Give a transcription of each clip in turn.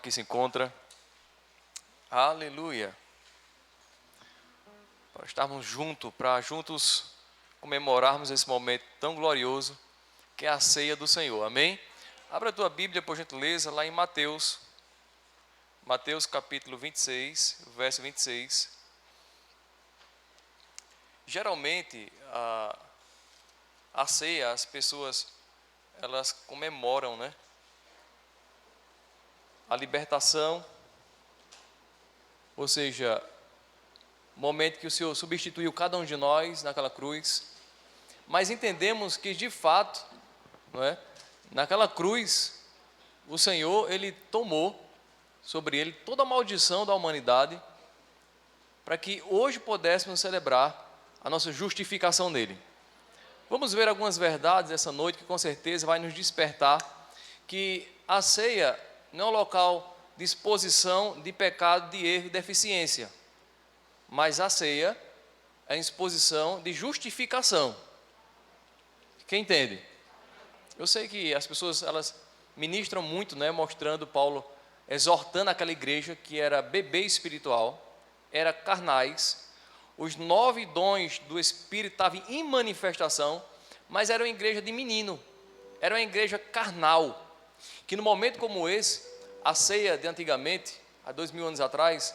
aqui se encontra. Aleluia. Para estarmos juntos, para juntos comemorarmos esse momento tão glorioso que é a ceia do Senhor. Amém? Abra a tua Bíblia, por gentileza, lá em Mateus. Mateus capítulo 26, verso 26. Geralmente, a ceia, as pessoas, elas comemoram, né? A libertação, ou seja, o momento que o Senhor substituiu cada um de nós naquela cruz. Mas entendemos que, de fato, não é? Naquela cruz, o Senhor, Ele tomou sobre Ele toda a maldição da humanidade, para que hoje pudéssemos celebrar a nossa justificação nele. Vamos ver algumas verdades essa noite que com certeza vai nos despertar que a ceia não é um local de exposição de pecado, de erro e deficiência, mas a ceia é a exposição de justificação. Quem entende? Eu sei que as pessoas, elas ministram muito, né, mostrando Paulo, exortando aquela igreja que era bebê espiritual, era carnais, os 9 dons do Espírito estavam em manifestação, mas era uma igreja de menino, era uma igreja carnal, que no momento como esse, a ceia de antigamente, há 2000 anos atrás,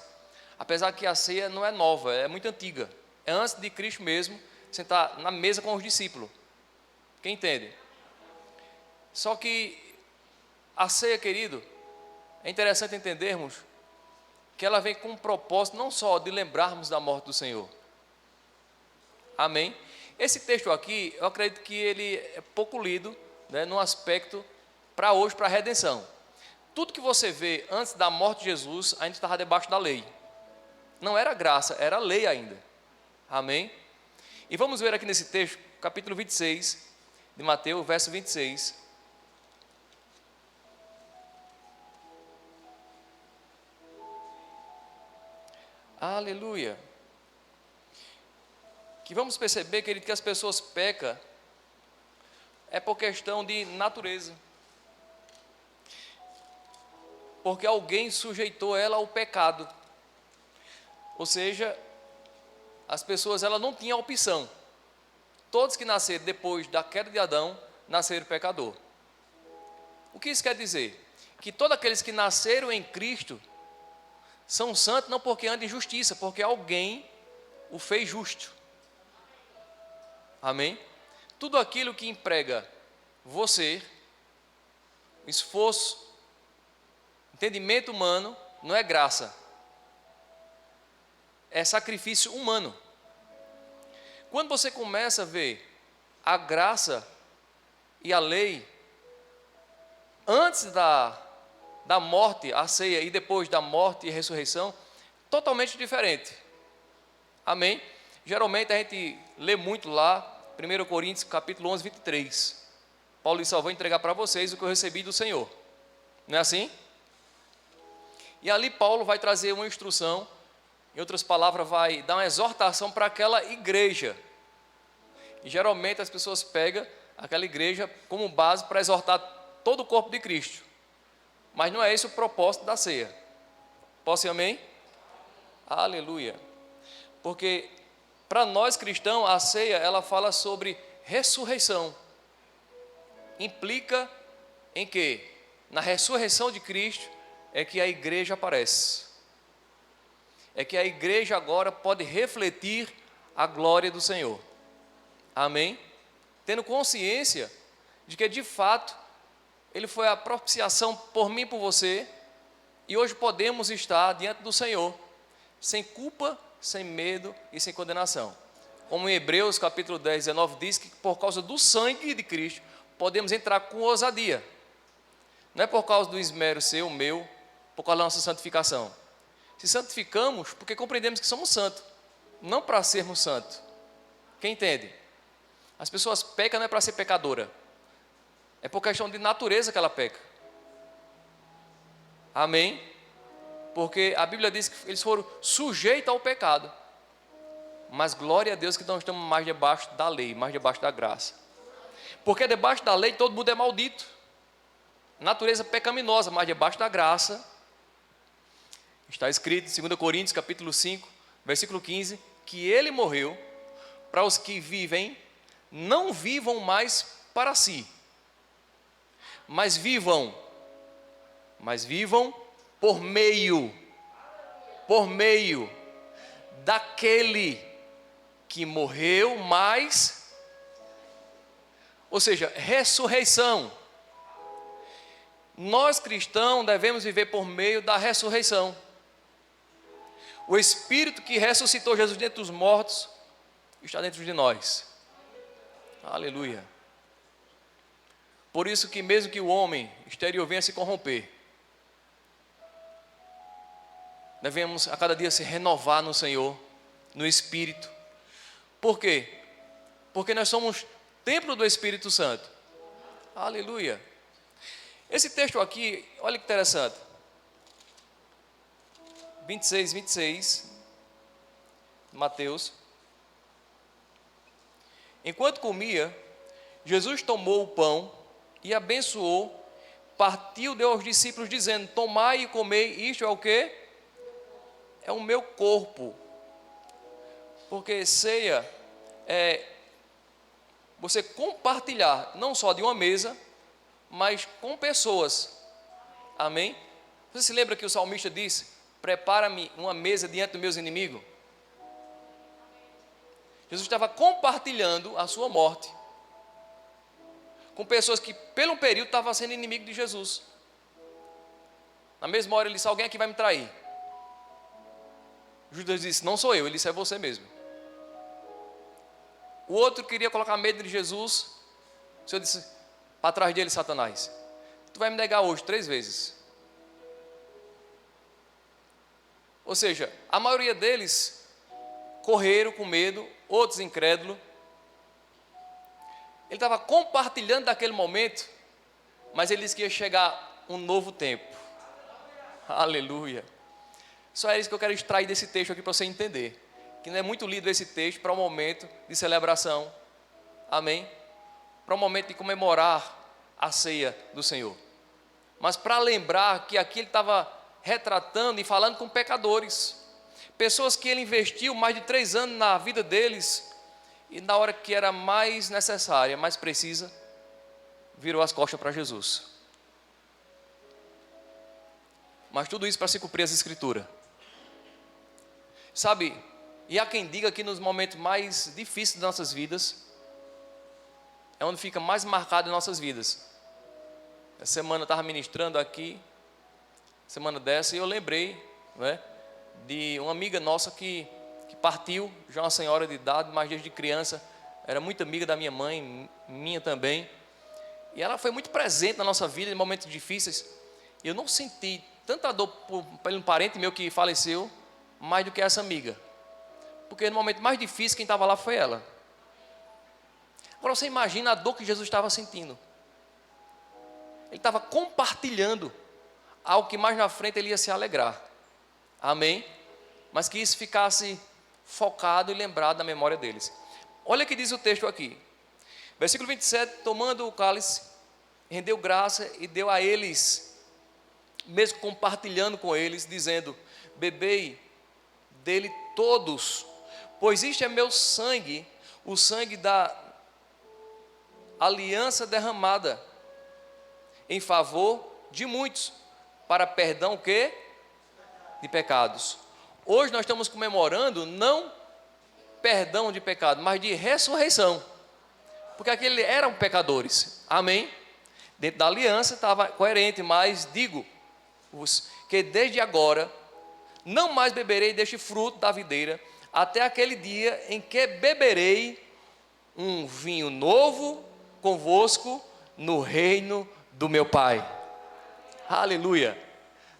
apesar que a ceia não é nova, é muito antiga, é antes de Cristo mesmo sentar na mesa com os discípulos. Quem entende? Só que a ceia, querido, é interessante entendermos que ela vem com um propósito não só de lembrarmos da morte do Senhor. Amém? Esse texto aqui, eu acredito que ele é pouco lido, né, no aspecto para hoje, para a redenção. Tudo que você vê antes da morte de Jesus, ainda estava debaixo da lei. Não era graça, era lei ainda. Amém? E vamos ver aqui nesse texto, capítulo 26, de Mateus, verso 26. Aleluia. Que vamos perceber, querido, que as pessoas pecam é por questão de natureza. Porque alguém sujeitou ela ao pecado. Ou seja, as pessoas, elas não tinham opção. Todos que nasceram depois da queda de Adão, nasceram pecador. O que isso quer dizer? Que todos aqueles que nasceram em Cristo são santos não porque andam em justiça, porque alguém o fez justo. Amém? Tudo aquilo que emprega você, esforço, entendimento humano, não é graça. É sacrifício humano. Quando você começa a ver a graça e a lei, antes da morte, a ceia, e depois da morte e ressurreição, totalmente diferente. Amém? Geralmente a gente lê muito lá, 1 Coríntios capítulo 11, 23. Paulo disse: só vou entregar para vocês o que eu recebi do Senhor. Não é assim? E ali Paulo vai trazer uma instrução, em outras palavras, vai dar uma exortação para aquela igreja. E geralmente as pessoas pegam aquela igreja como base para exortar todo o corpo de Cristo. Mas não é esse o propósito da ceia. Posso ir amém? Aleluia. Porque para nós cristãos, a ceia, ela fala sobre ressurreição. Implica em que? Na ressurreição de Cristo é que a igreja aparece. É que a igreja agora pode refletir a glória do Senhor. Amém? Tendo consciência de que de fato Ele foi a propiciação por mim e por você, e hoje podemos estar diante do Senhor, sem culpa, sem medo e sem condenação. Como em Hebreus capítulo 10, 19 diz que por causa do sangue de Cristo, podemos entrar com ousadia. Não é por causa do esmero seu, meu, por causa da nossa santificação. Se santificamos porque compreendemos que somos santos, não para sermos santos. Quem entende? As pessoas pecam não é para ser pecadora, é por questão de natureza que ela peca. Amém? Porque a Bíblia diz que eles foram sujeitos ao pecado. Mas glória a Deus que não estamos mais debaixo da lei, mais debaixo da graça. Porque debaixo da lei todo mundo é maldito. Natureza pecaminosa, mas debaixo da graça Está escrito em 2 Coríntios capítulo 5, versículo 15, que ele morreu para os que vivem, não vivam mais para si, mas vivam por meio daquele que morreu, ou seja, ressurreição. Nós cristãos devemos viver por meio da ressurreição. O Espírito que ressuscitou Jesus dentre os mortos está dentro de nós. Aleluia. Por isso que mesmo que o homem exterior venha se corromper, devemos a cada dia se renovar no Senhor, no Espírito. Por quê? Porque nós somos templo do Espírito Santo. Aleluia. Esse texto aqui, olha que interessante. 26, Mateus. Enquanto comia, Jesus tomou o pão e abençoou, partiu, deu aos discípulos, dizendo: tomai e comei, isto é o quê? É o meu corpo. Porque ceia é você compartilhar, não só de uma mesa, mas com pessoas. Amém? Você se lembra que o salmista disse: prepara-me uma mesa diante dos meus inimigos? Jesus estava compartilhando a sua morte com pessoas que, pelo período, estavam sendo inimigo de Jesus. Na mesma hora ele disse: alguém aqui vai me trair. Judas disse: não sou eu. Ele disse: é você mesmo. O outro queria colocar medo de Jesus. O Senhor disse para trás dele: Satanás, tu vai me negar hoje 3 vezes. Ou seja, a maioria deles correram com medo, outros incrédulos. Ele estava compartilhando daquele momento, mas ele disse que ia chegar um novo tempo. Aleluia. Só é isso que eu quero extrair desse texto aqui para você entender, que não é muito lido esse texto para um momento de celebração. Amém? Para um momento de comemorar a ceia do Senhor. Mas para lembrar que aqui ele estava retratando e falando com pecadores, pessoas que ele investiu mais de 3 anos na vida deles, e na hora que era mais necessária, mais precisa, virou as costas para Jesus. Mas tudo isso para se cumprir as Escrituras. Sabe, e há quem diga que nos momentos mais difíceis das nossas vidas, é onde fica mais marcado em nossas vidas. Essa semana eu estava ministrando aqui, semana dessa, e eu lembrei, né, de uma amiga nossa que partiu, já uma senhora de idade, mas desde criança era muito amiga da minha mãe, minha também, e ela foi muito presente na nossa vida em momentos difíceis. Eu não senti tanta dor por um parente meu que faleceu, mais do que essa amiga, porque no momento mais difícil quem estava lá foi ela. Agora você imagina a dor que Jesus estava sentindo. Ele estava compartilhando algo que mais na frente ele ia se alegrar. Amém? Mas que isso ficasse focado e lembrado na memória deles. Olha o que diz o texto aqui. Versículo 27, tomando o cálice, rendeu graça e deu a eles, mesmo compartilhando com eles, dizendo: bebei dele todos, pois isto é meu sangue, o sangue da aliança derramada em favor de muitos, para perdão que? De pecados. Hoje nós estamos comemorando não perdão de pecado, mas de ressurreição, porque aqueles eram pecadores. Amém? Dentro da aliança estava coerente, mas digo-vos que desde agora não mais beberei deste fruto da videira, até aquele dia em que beberei um vinho novo convosco no reino do meu Pai. Aleluia.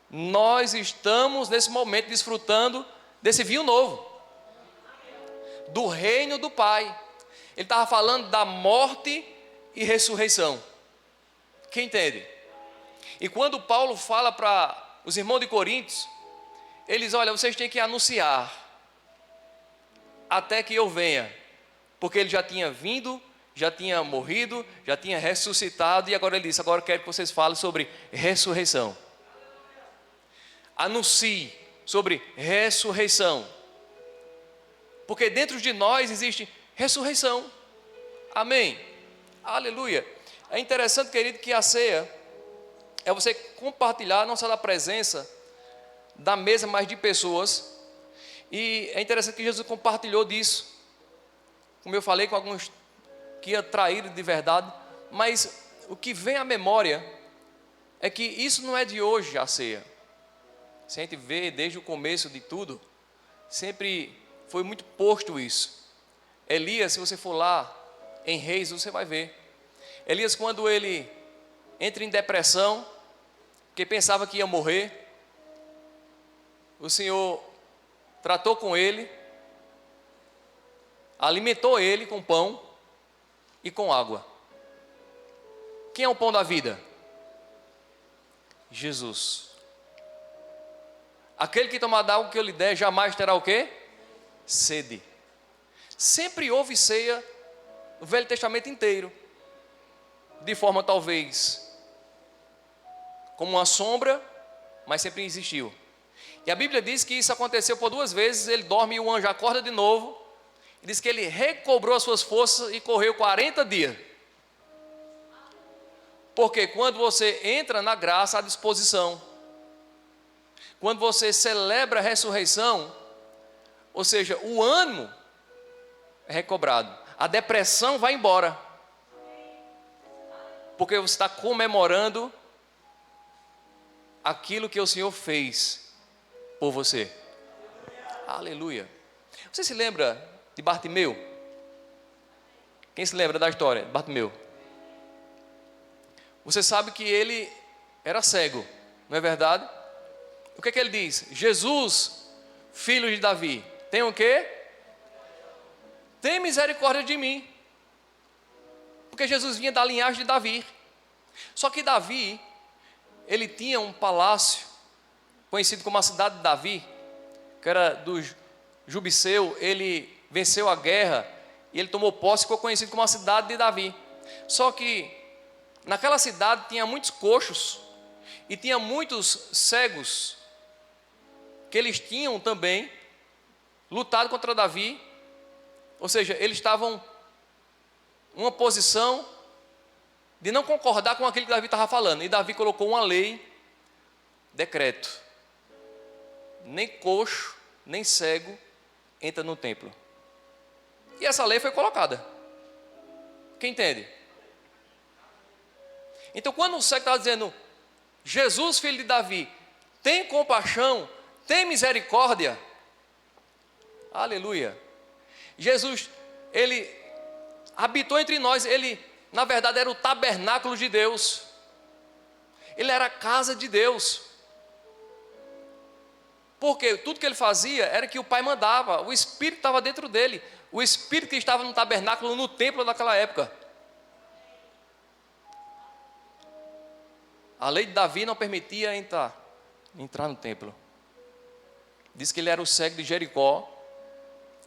Nós estamos nesse momento desfrutando desse vinho novo, do reino do Pai. Ele estava falando da morte e ressurreição. Quem entende? E quando Paulo fala para os irmãos de Coríntios, eles: olha, vocês têm que anunciar até que eu venha, porque ele já tinha vindo, já tinha morrido, já tinha ressuscitado, e agora ele disse: agora eu quero que vocês falem sobre ressurreição. Anuncie sobre ressurreição. Porque dentro de nós existe ressurreição. Amém? Aleluia. É interessante, querido, que a ceia é você compartilhar não só da presença da mesa, mas de pessoas. E é interessante que Jesus compartilhou disso. Como eu falei, com alguns que ia trair de verdade. Mas o que vem à memória é que isso não é de hoje, a ceia. Se a gente vê desde o começo de tudo, sempre foi muito posto isso. Elias, se você for lá em Reis, você vai ver. Elias, quando ele entra em depressão, porque pensava que ia morrer, o Senhor tratou com ele, alimentou ele com pão e com água. Quem é o pão da vida? Jesus. Aquele que tomar da água que eu lhe der, jamais terá o quê? Sede. Sempre houve ceia no Velho Testamento inteiro, de forma talvez como uma sombra, mas sempre existiu. E a Bíblia diz que isso aconteceu por 2 vezes. Ele dorme e o anjo acorda de novo, e diz que ele recobrou as suas forças e correu 40 dias. Porque quando você entra na graça, à disposição, quando você celebra a ressurreição, ou seja, o ânimo é recobrado, a depressão vai embora, porque você está comemorando aquilo que o Senhor fez por você. Aleluia. Você se lembra de Bartimeu? Quem se lembra da história de Bartimeu? Você sabe que ele era cego, não é verdade? O que é que ele diz? Jesus, filho de Davi, tem o quê? Tem misericórdia de mim. Porque Jesus vinha da linhagem de Davi. Só que Davi, ele tinha um palácio, conhecido como a cidade de Davi, que era do Jubiceu. Ele venceu a guerra e ele tomou posse, ficou conhecido como a cidade de Davi. Só que naquela cidade tinha muitos coxos e tinha muitos cegos, que eles tinham também lutado contra Davi. Ou seja, eles estavam em uma posição de não concordar com aquilo que Davi estava falando. E Davi colocou uma lei, decreto: nem coxo, nem cego entra no templo. E essa lei foi colocada. Quem entende? Então, quando o cego estava dizendo: Jesus, filho de Davi, tem compaixão, tem misericórdia. Aleluia. Jesus, ele habitou entre nós. Ele, na verdade, era o tabernáculo de Deus. Ele era a casa de Deus. Porque tudo que ele fazia era que o Pai mandava. O Espírito estava dentro dele. O Espírito que estava no tabernáculo, no templo daquela época. A lei de Davi não permitia entrar no templo. Diz que ele era o cego de Jericó.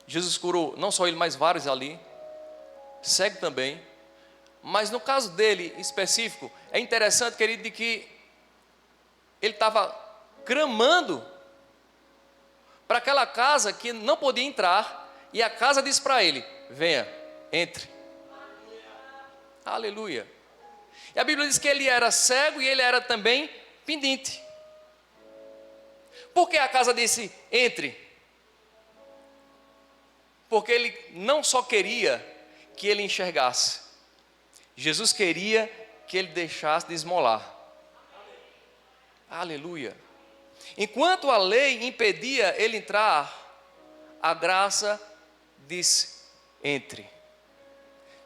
Jesus curou não só ele, mas vários ali. Cego também. Mas no caso dele específico, é interessante, querido, de que ele estava clamando para aquela casa que não podia entrar. E a casa disse para ele: venha, entre. Aleluia. E a Bíblia diz que ele era cego e ele era também pedinte. Por que a casa disse entre? Porque ele não só queria que ele enxergasse, Jesus queria que ele deixasse de esmolar. Aleluia. Enquanto a lei impedia ele entrar, a graça disse: entre,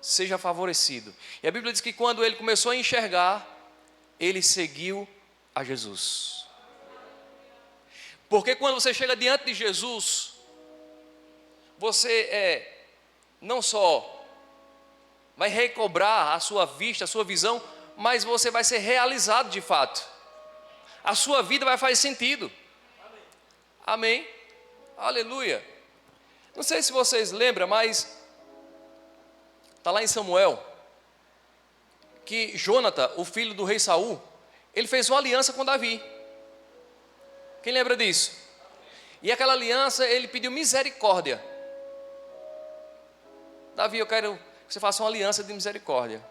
seja favorecido. E a Bíblia diz que quando ele começou a enxergar, ele seguiu a Jesus. Porque quando você chega diante de Jesus, você não só vai recobrar a sua vista, a sua visão, mas você vai ser realizado de fato. A sua vida vai fazer sentido. Amém? Aleluia. Não sei se vocês lembram, mas está lá em Samuel, que Jonathan, o filho do rei Saul, ele fez uma aliança com Davi. Quem lembra disso? E aquela aliança, ele pediu misericórdia. Davi, eu quero que você faça uma aliança de misericórdia,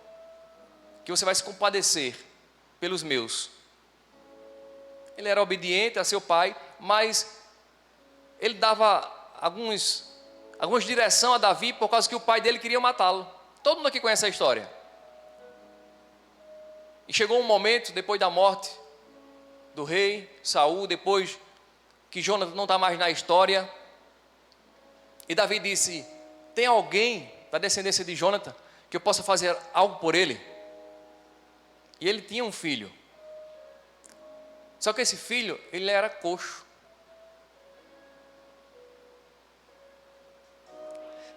que você vai se compadecer pelos meus. Ele era obediente a seu pai, mas ele dava algumas direção a Davi por causa que o pai dele queria matá-lo. Todo mundo aqui conhece a história. E chegou um momento, depois da morte do rei Saul, depois que Jonatas não está mais na história, e Davi disse: tem alguém da descendência de Jonatas que eu possa fazer algo por ele? E ele tinha um filho. Só que esse filho, ele era coxo.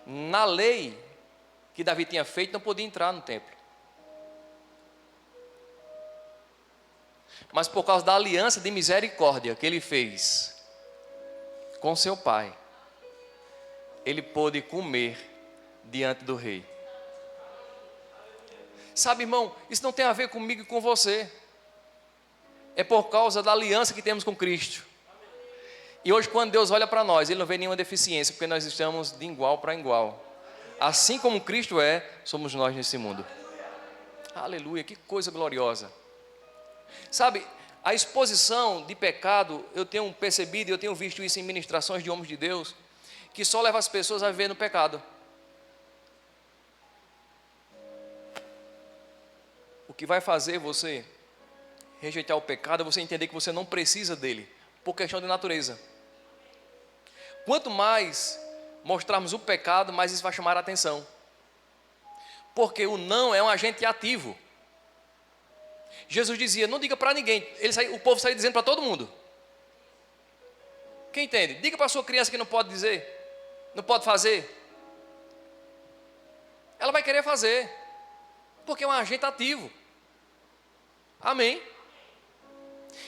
Na lei que Davi tinha feito, não podia entrar no templo. Mas por causa da aliança de misericórdia que ele fez com seu pai, ele pôde comer diante do rei. Sabe, irmão, isso não tem a ver comigo e com você. É por causa da aliança que temos com Cristo. E hoje, quando Deus olha para nós, Ele não vê nenhuma deficiência, porque nós estamos de igual para igual. Assim como Cristo é, somos nós nesse mundo. Aleluia, que coisa gloriosa. Sabe, a exposição de pecado, eu tenho percebido, eu tenho visto isso em ministrações de homens de Deus, que só leva as pessoas a viver no pecado. O que vai fazer você rejeitar o pecado é você entender que você não precisa dele, por questão de natureza. Quanto mais mostrarmos o pecado, mais isso vai chamar a atenção. Porque o não é um agente ativo. Jesus dizia, não diga para ninguém. O povo saiu dizendo para todo mundo. Quem entende? Diga para a sua criança que não pode dizer, não pode fazer. Ela vai querer fazer, porque é um agente ativo. Amém?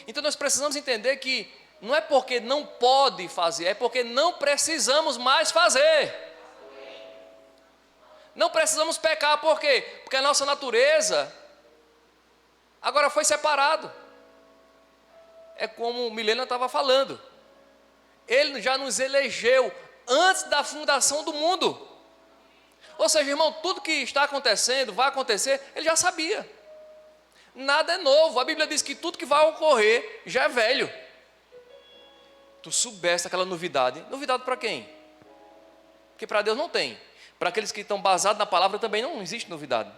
Então nós precisamos entender que não é porque não pode fazer, é porque não precisamos mais fazer. Não precisamos pecar, por quê? Porque a nossa natureza agora foi separado. É como Milena estava falando. Ele já nos elegeu antes da fundação do mundo. Ou seja, irmão, tudo que está acontecendo, vai acontecer, ele já sabia. Nada é novo. A Bíblia diz que tudo que vai ocorrer já é velho. Tu soubesse aquela novidade. Novidade para quem? Porque para Deus não tem. Para aqueles que estão basados na palavra também não existe novidade.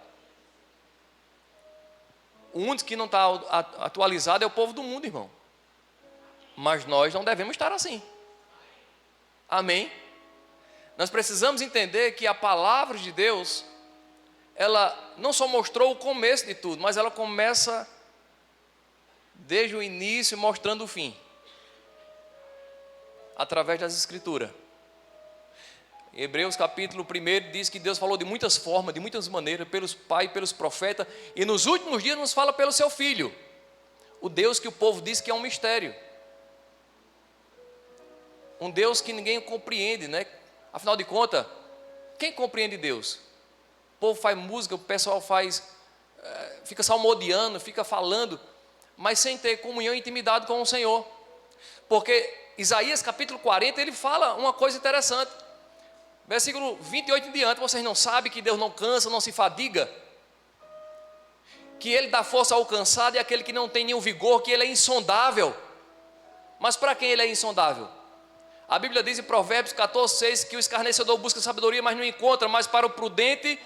O único que não está atualizado é o povo do mundo, irmão. Mas nós não devemos estar assim. Amém? Nós precisamos entender que a palavra de Deus, ela não só mostrou o começo de tudo, mas ela começa desde o início mostrando o fim. Através das Escrituras. Em Hebreus capítulo 1 diz que Deus falou de muitas formas, de muitas maneiras, pelos pais, pelos profetas, e nos últimos dias nos fala pelo seu Filho, o Deus que o povo diz que é um mistério, um Deus que ninguém compreende, né? Afinal de contas, quem compreende Deus? O povo faz música, o pessoal fica salmodiando, fica falando, mas sem ter comunhão e intimidade com o Senhor. Porque Isaías capítulo 40, ele fala uma coisa interessante. Versículo 28 em diante, vocês não sabem que Deus não cansa, não se fadiga? Que Ele dá força ao cansado e àquele que não tem nenhum vigor, que Ele é insondável. Mas para quem Ele é insondável? A Bíblia diz em Provérbios 14:6 que o escarnecedor busca sabedoria, mas não encontra, mas para o prudente,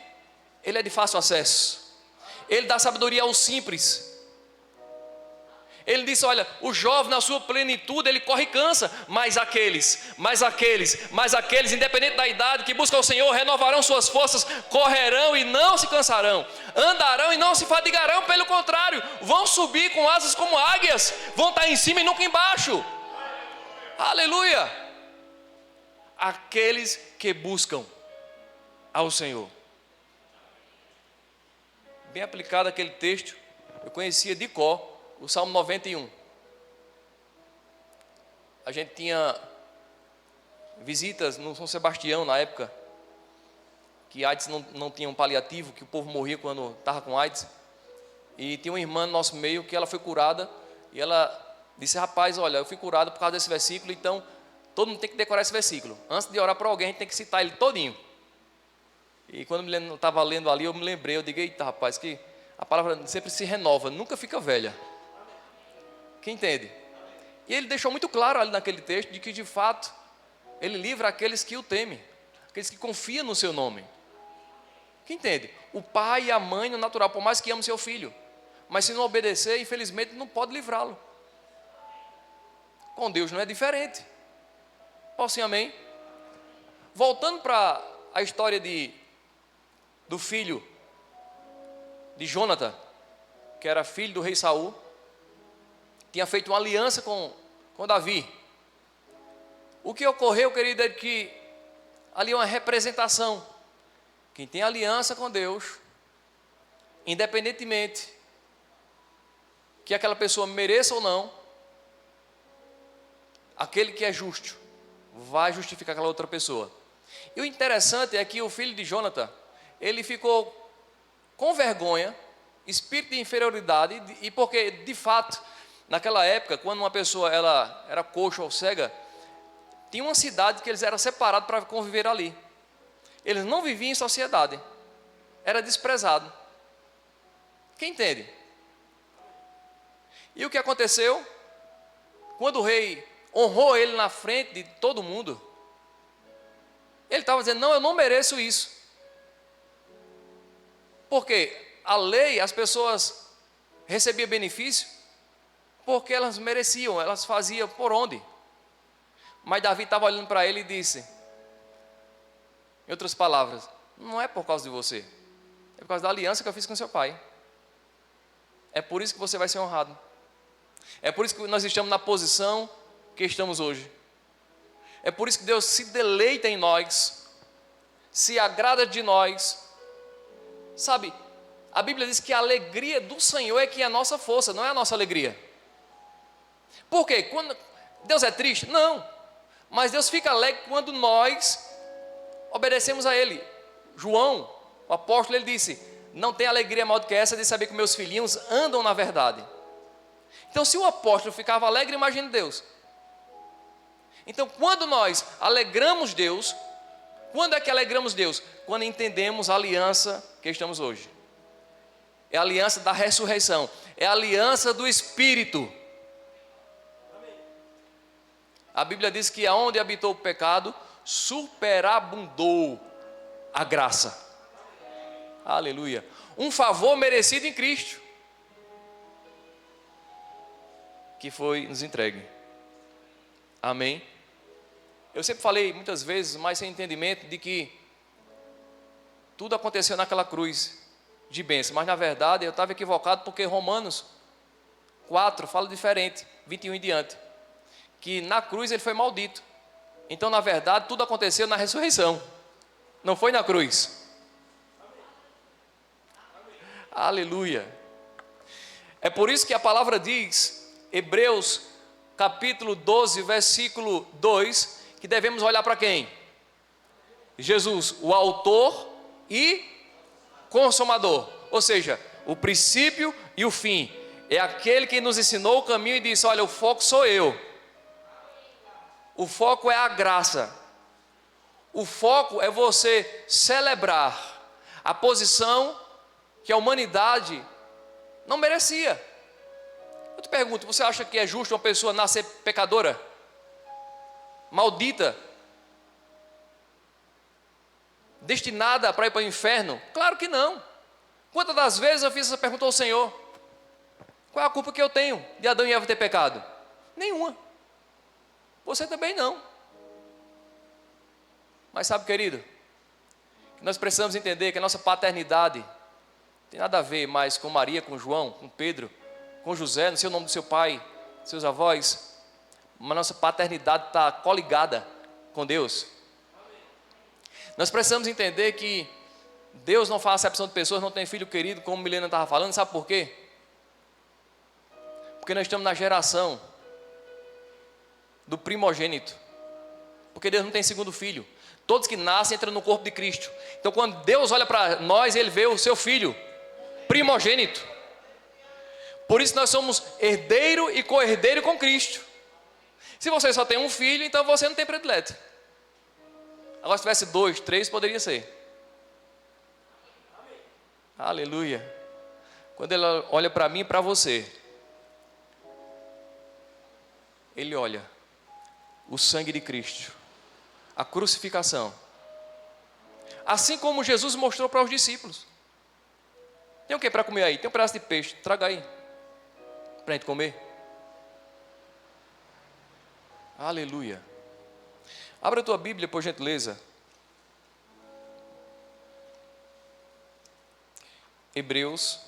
Ele é de fácil acesso. Ele dá sabedoria aos simples. Ele disse, olha, o jovem na sua plenitude, ele corre e cansa, mas aqueles, independente da idade, que buscam o Senhor, renovarão suas forças, correrão e não se cansarão, andarão e não se fadigarão, pelo contrário, vão subir com asas como águias, vão estar em cima e nunca embaixo. Aleluia! Aqueles que buscam ao Senhor. Bem aplicado aquele texto, eu conhecia de cor, o Salmo 91. A gente tinha visitas no São Sebastião na época, que AIDS não tinha um paliativo, que o povo morria quando estava com AIDS. E tinha uma irmã no nosso meio que ela foi curada, e ela disse, rapaz, olha, eu fui curada por causa desse versículo, então Todo mundo tem que decorar esse versículo. Antes de orar para alguém, a gente tem que citar ele todinho. E quando eu estava lendo ali, eu me lembrei, eu digo, eita rapaz, que a palavra sempre se renova, nunca fica velha. Quem entende? E ele deixou muito claro ali naquele texto, de que de fato, ele livra aqueles que o temem, aqueles que confiam no seu nome. Quem entende? O pai e a mãe no natural, por mais que ame seu filho, mas se não obedecer, infelizmente não pode livrá-lo. Com Deus não é diferente. Posso sim, amém? Voltando para a história do filho de Jonathan, que era filho do rei Saul, tinha feito uma aliança com Davi. O que ocorreu, querido, é que ali é uma representação. Quem tem aliança com Deus, independentemente que aquela pessoa mereça ou não, aquele que é justo vai justificar aquela outra pessoa. E o interessante é que o filho de Jonathan, ele ficou com vergonha, espírito de inferioridade, e porque de fato, naquela época, quando uma pessoa ela era coxa ou cega, tinha uma cidade que eles eram separados para conviver ali. Eles não viviam em sociedade, era desprezado. Quem entende? E o que aconteceu? Quando o rei honrou ele na frente de todo mundo, ele estava dizendo, não, eu não mereço isso. Porque a lei, as pessoas recebiam benefício, porque elas mereciam, elas faziam por onde. Mas Davi estava olhando para ele e disse, em outras palavras, não é por causa de você, é por causa da aliança que eu fiz com seu pai. É por isso que você vai ser honrado. É por isso que nós estamos na posição que estamos hoje. É por isso que Deus se deleita em nós, se agrada de nós. Sabe, a Bíblia diz que a alegria do Senhor é que é a nossa força, não é a nossa alegria. Por quê? Quando Deus é triste? Não. Mas Deus fica alegre quando nós obedecemos a Ele. João, o apóstolo, ele disse, não tem alegria maior do que essa de saber que meus filhinhos andam na verdade. Então, se o apóstolo ficava alegre, imagine Deus. Então, quando nós alegramos Deus, quando é que alegramos Deus? Quando entendemos a aliança que estamos hoje. É a aliança da ressurreição, é a aliança do Espírito. A Bíblia diz que aonde habitou o pecado, superabundou a graça. Aleluia. Um favor merecido em Cristo, que foi nos entregue. Amém? Eu sempre falei muitas vezes, mas sem entendimento, de que tudo aconteceu naquela cruz de bênção, mas na verdade eu estava equivocado, porque Romanos 4 fala diferente, 21 em diante, que na cruz ele foi maldito. Então na verdade tudo aconteceu na ressurreição, não foi na cruz. Aleluia. É por isso que a palavra diz, Hebreus capítulo 12, versículo 2, que devemos olhar para quem? Jesus, o autor e consumador, ou seja, o princípio e o fim. É aquele que nos ensinou o caminho e disse, olha, o foco sou eu. O foco é a graça. O foco é você celebrar a posição que a humanidade não merecia. Eu te pergunto, você acha que é justo uma pessoa nascer pecadora? Maldita? Destinada para ir para o inferno? Claro que não. Quantas das vezes eu fiz essa pergunta ao Senhor? Qual é a culpa que eu tenho de Adão e Eva ter pecado? Nenhuma. Você também não. Mas sabe, querido, que nós precisamos entender que a nossa paternidade tem nada a ver mais com Maria, com João, com Pedro, com José, não sei o nome do seu pai, seus avós, mas nossa paternidade está coligada com Deus. Nós precisamos entender que Deus não faz acepção de pessoas, não tem filho querido, como Milena estava falando, sabe por quê? Porque nós estamos na geração do primogênito, porque Deus não tem segundo filho, todos que nascem entram no corpo de Cristo. Então quando Deus olha para nós, Ele vê o seu filho primogênito. Por isso nós somos herdeiro e co-herdeiro com Cristo. Se você só tem um filho, então você não tem predileto. Agora, se tivesse 2, 3, poderia ser. Aleluia. Quando ele olha para mim e para você, ele olha o sangue de Cristo, a crucificação. Assim como Jesus mostrou para os discípulos. Tem o que para comer aí? Tem um pedaço de peixe, traga aí, para a gente comer. Aleluia. Abra a tua Bíblia, por gentileza. Hebreus.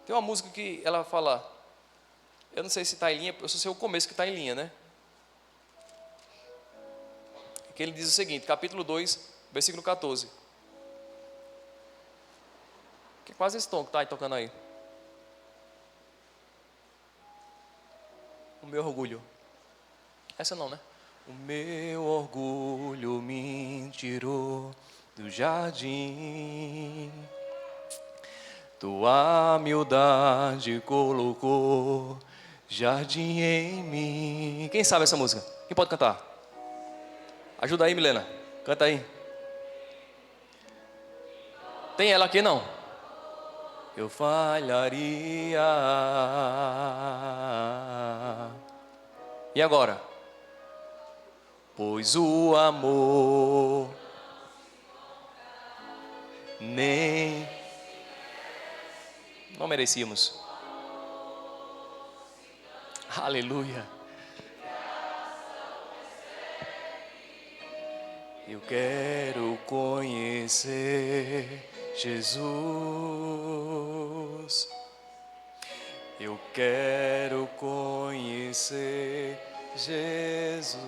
Tem uma música que ela fala, eu não sei se está em linha, eu só sei o começo que está em linha, né? Que ele diz o seguinte, capítulo 2, versículo 14. Que é quase esse tom que está aí tocando aí. O meu orgulho. Essa não, né? O meu orgulho me tirou do jardim. Tua humildade colocou jardim em mim. Quem sabe essa música? Quem pode cantar? Ajuda aí, Milena. Canta aí. Tem ela aqui, não? Eu falharia. E agora? Pois o amor nem... Não merecíamos. Aleluia. Eu quero conhecer Jesus. Eu quero conhecer Jesus.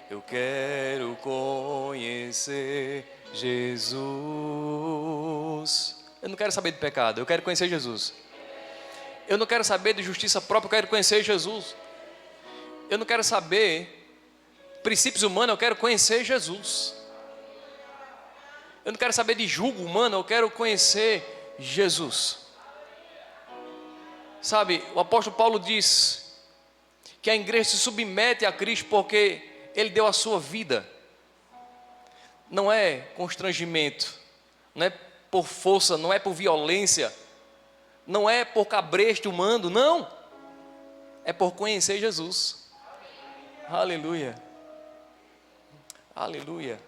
Eu quero conhecer Jesus. Eu não quero saber de pecado, eu quero conhecer Jesus. Eu não quero saber de justiça própria, eu quero conhecer Jesus. Eu não quero saber princípios humanos, eu quero conhecer Jesus. Eu não quero saber de julgo humano, eu quero conhecer Jesus. Sabe, o apóstolo Paulo diz que a igreja se submete a Cristo porque Ele deu a sua vida. Não é constrangimento, não é por força, não é por violência, não é por cabresto humano, não. É por conhecer Jesus. Aleluia. Aleluia.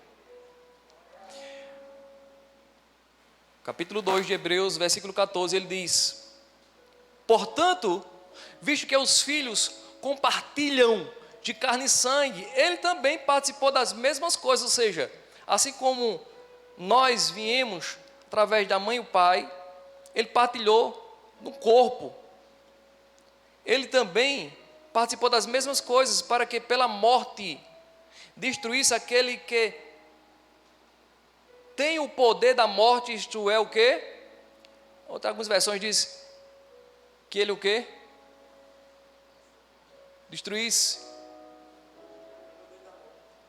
Capítulo 2 de Hebreus, versículo 14, ele diz: portanto, visto que os filhos compartilham de carne e sangue, ele também participou das mesmas coisas, ou seja, assim como nós viemos através da mãe e o pai, ele partilhou no corpo. Ele também participou das mesmas coisas para que pela morte destruísse aquele que tem o poder da morte, isto é o quê? Algumas versões diz que ele o quê? Destruísse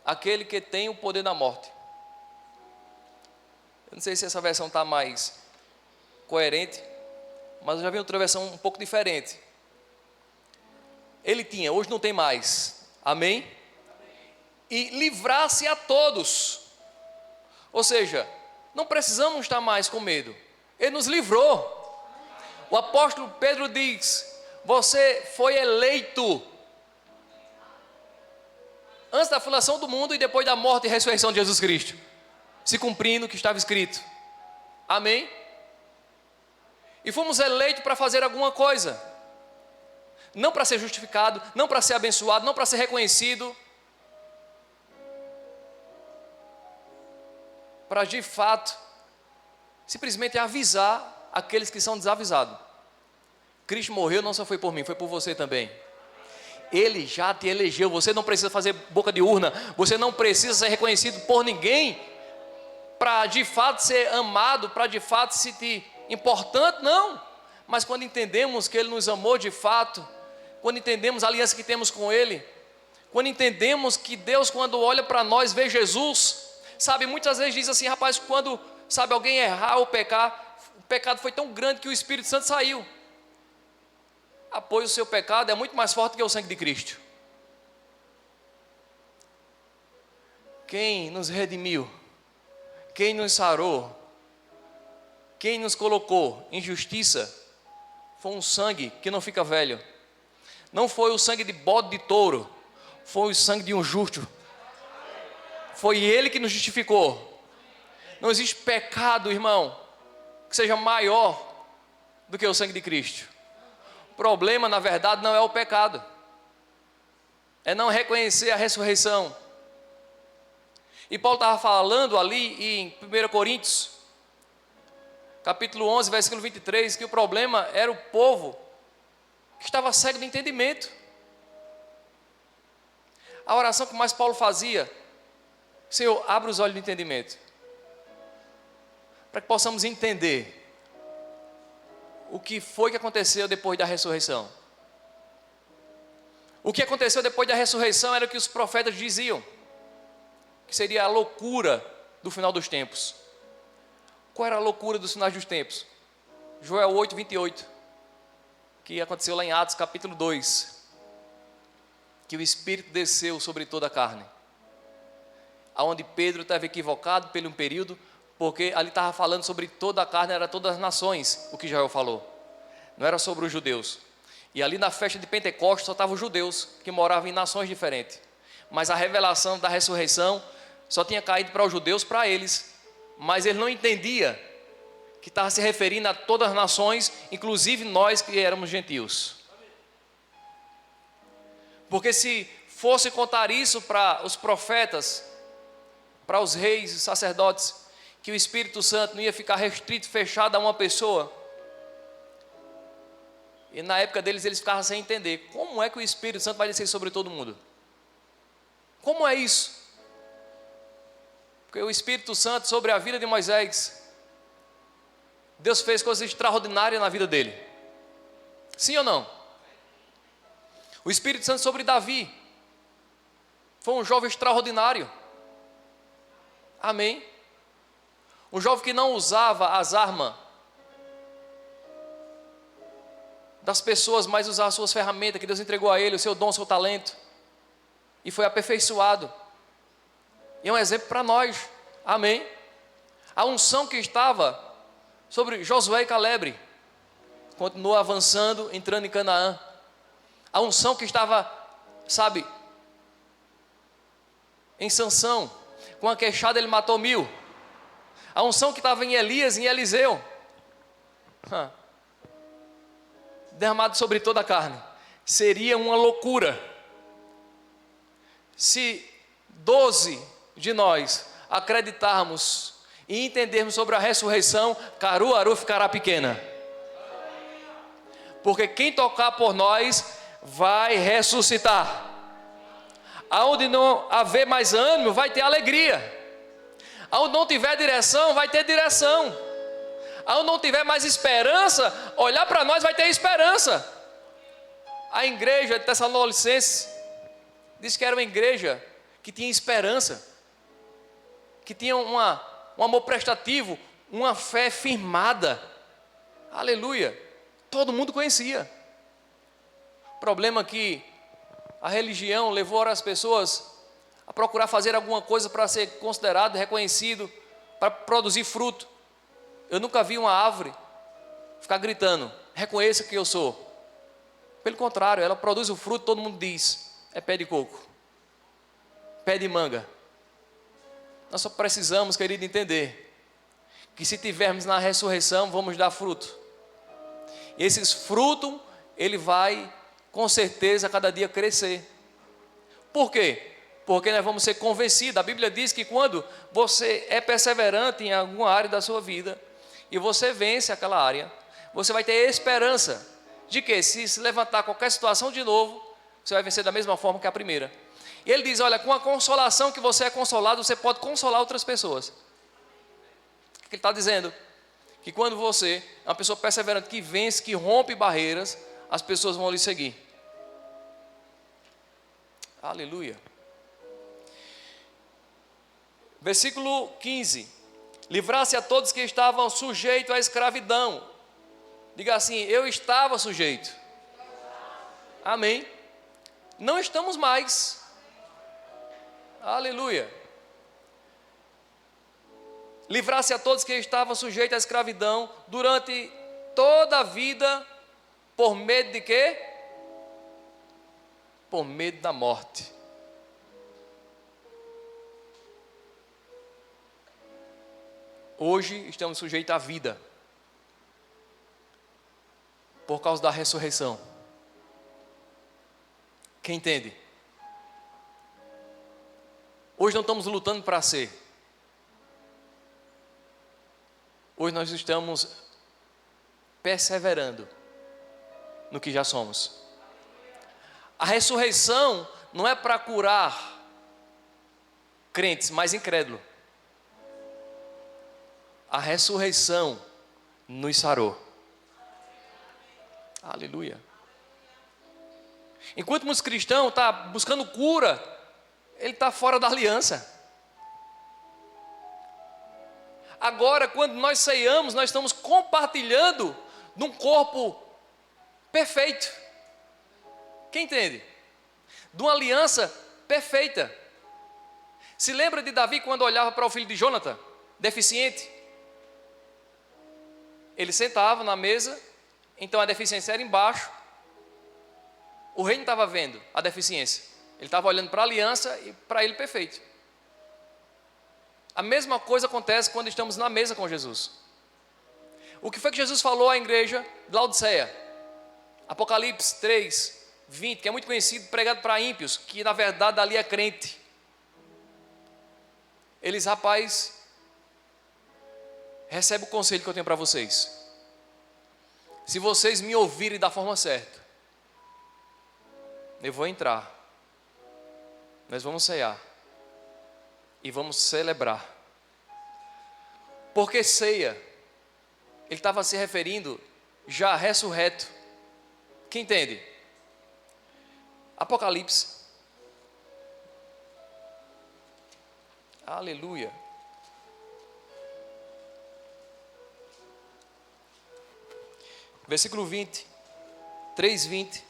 aquele que tem o poder da morte. Eu não sei se essa versão está mais coerente, mas eu já vi outra versão um pouco diferente. Ele tinha, hoje não tem mais. Amém? E livrar-se a todos. Ou seja, não precisamos estar mais com medo. Ele nos livrou. O apóstolo Pedro diz: você foi eleito antes da fundação do mundo e depois da morte e ressurreição de Jesus Cristo, se cumprindo o que estava escrito. Amém? E fomos eleitos para fazer alguma coisa, não para ser justificado, não para ser abençoado, não para ser reconhecido, para de fato simplesmente avisar aqueles que são desavisados. Cristo morreu não só foi por mim, foi por você também. Ele já te elegeu. Você não precisa fazer boca de urna, você não precisa ser reconhecido por ninguém para de fato ser amado, para de fato se te importante, não. mas quando entendemos que Ele nos amou de fato, quando entendemos a aliança que temos com Ele, quando entendemos que Deus, quando olha para nós, vê Jesus, sabe, muitas vezes diz assim, rapaz, quando, sabe, alguém errar ou pecar, o pecado foi tão grande que o Espírito Santo saiu. Pois o seu pecado é muito mais forte que o sangue de Cristo. Quem nos redimiu, quem nos sarou, quem nos colocou em justiça, foi um sangue que não fica velho. Não foi o sangue de bode de touro, foi o sangue de um justo. Foi Ele que nos justificou. Não existe pecado, irmão, que seja maior do que o sangue de Cristo. O problema, na verdade, não é o pecado, é não reconhecer a ressurreição. E Paulo estava falando ali em 1 Coríntios, capítulo 11, versículo 23, que o problema era o povo que estava cego de entendimento. A oração que mais Paulo fazia: Senhor, abre os olhos do entendimento, para que possamos entender o que foi que aconteceu depois da ressurreição. O que aconteceu depois da ressurreição era o que os profetas diziam, que seria a loucura do final dos tempos. Qual era a loucura dos finais dos tempos? Joel 8, 28, que aconteceu lá em Atos capítulo 2, que o Espírito desceu sobre toda a carne, aonde Pedro estava equivocado por um período, porque ali estava falando sobre toda a carne, era todas as nações, o que Joel falou, não era sobre os judeus. E ali na festa de Pentecostes só estavam os judeus, que moravam em nações diferentes, mas a revelação da ressurreição só tinha caído para os judeus, para eles, mas eles não entendiam que estava se referindo a todas as nações, inclusive nós que éramos gentios. Porque se fosse contar isso para os profetas, para os reis e sacerdotes, que o Espírito Santo não ia ficar restrito, fechado a uma pessoa, e na época deles eles ficavam sem entender, como é que o Espírito Santo vai descer sobre todo mundo? Como é isso? Porque o Espírito Santo sobre a vida de Moisés, Deus fez coisas extraordinárias na vida dele, sim ou não? O Espírito Santo sobre Davi, foi um jovem extraordinário, amém? Um jovem que não usava as armas das pessoas, mas usava as suas ferramentas que Deus entregou a ele, o seu dom, o seu talento, e foi aperfeiçoado. E é um exemplo para nós, amém? A unção que estava sobre Josué e Caleb continuou avançando, entrando em Canaã. A unção que estava, sabe, em Sansão, com a queixada ele matou 1000. A unção que estava em Elias, em Eliseu, derramado sobre toda a carne. Seria uma loucura se 12 de nós acreditarmos e entendermos sobre a ressurreição, Caruaru ficará pequena. Porque quem tocar por nós vai ressuscitar. Aonde não haver mais ânimo, vai ter alegria. Aonde não tiver direção, vai ter direção. Aonde não tiver mais esperança, olhar para nós vai ter esperança. A igreja de Tessalonicenses disse que era uma igreja que tinha esperança, que tinha um amor prestativo, uma fé firmada. Aleluia. Todo mundo conhecia. O problema é que a religião levou as pessoas a procurar fazer alguma coisa para ser considerado, reconhecido, para produzir fruto. Eu nunca vi uma árvore ficar gritando, reconheça que eu sou. Pelo contrário, ela produz o fruto, todo mundo diz, é pé de coco, pé de manga. Nós só precisamos, querido, entender que se tivermos na ressurreição, vamos dar fruto. E esses frutos, ele vai, com certeza, cada dia crescer. Por quê? Porque nós vamos ser convencidos. A Bíblia diz que quando você é perseverante em alguma área da sua vida, e você vence aquela área, você vai ter esperança de que se levantar qualquer situação de novo, você vai vencer da mesma forma que a primeira. E ele diz, olha, com a consolação que você é consolado, você pode consolar outras pessoas. O que ele está dizendo? que quando você é uma pessoa perseverante, que vence, que rompe barreiras, as pessoas vão lhe seguir. Aleluia. Versículo 15. Livrar-se a todos que estavam sujeitos à escravidão. Diga assim: eu estava sujeito. Amém. Não estamos mais. Aleluia. Livrar-se a todos que estavam sujeitos à escravidão durante toda a vida, por medo de quê? Por medo da morte. Hoje estamos sujeitos à vida, por causa da ressurreição. Quem entende? Hoje não estamos lutando para ser. Hoje nós estamos perseverando no que já somos. A ressurreição não é para curar crentes, mas incrédulos. A ressurreição nos sarou. Aleluia. Enquanto muitos cristãos estão buscando cura, ele está fora da aliança. Agora, quando nós ceiamos, nós estamos compartilhando de um corpo perfeito. Quem entende? De uma aliança perfeita. Se lembra de Davi quando olhava para o filho de Jonathan, deficiente? Ele sentava na mesa, então a deficiência era embaixo. O rei não estava vendo a deficiência. Ele estava olhando para a aliança e para ele perfeito. A mesma coisa acontece quando estamos na mesa com Jesus. O que foi que Jesus falou à igreja de Laodiceia? Apocalipse 3, 20, que é muito conhecido, pregado para ímpios, que na verdade ali é crente. Eles, rapaz, recebe o conselho que eu tenho para vocês. Se vocês me ouvirem da forma certa, eu vou entrar, nós vamos ceiar e vamos celebrar. Porque ceia, ele estava se referindo já ressurreto. Quem entende? Apocalipse. Aleluia. Versículo 20, 3:20.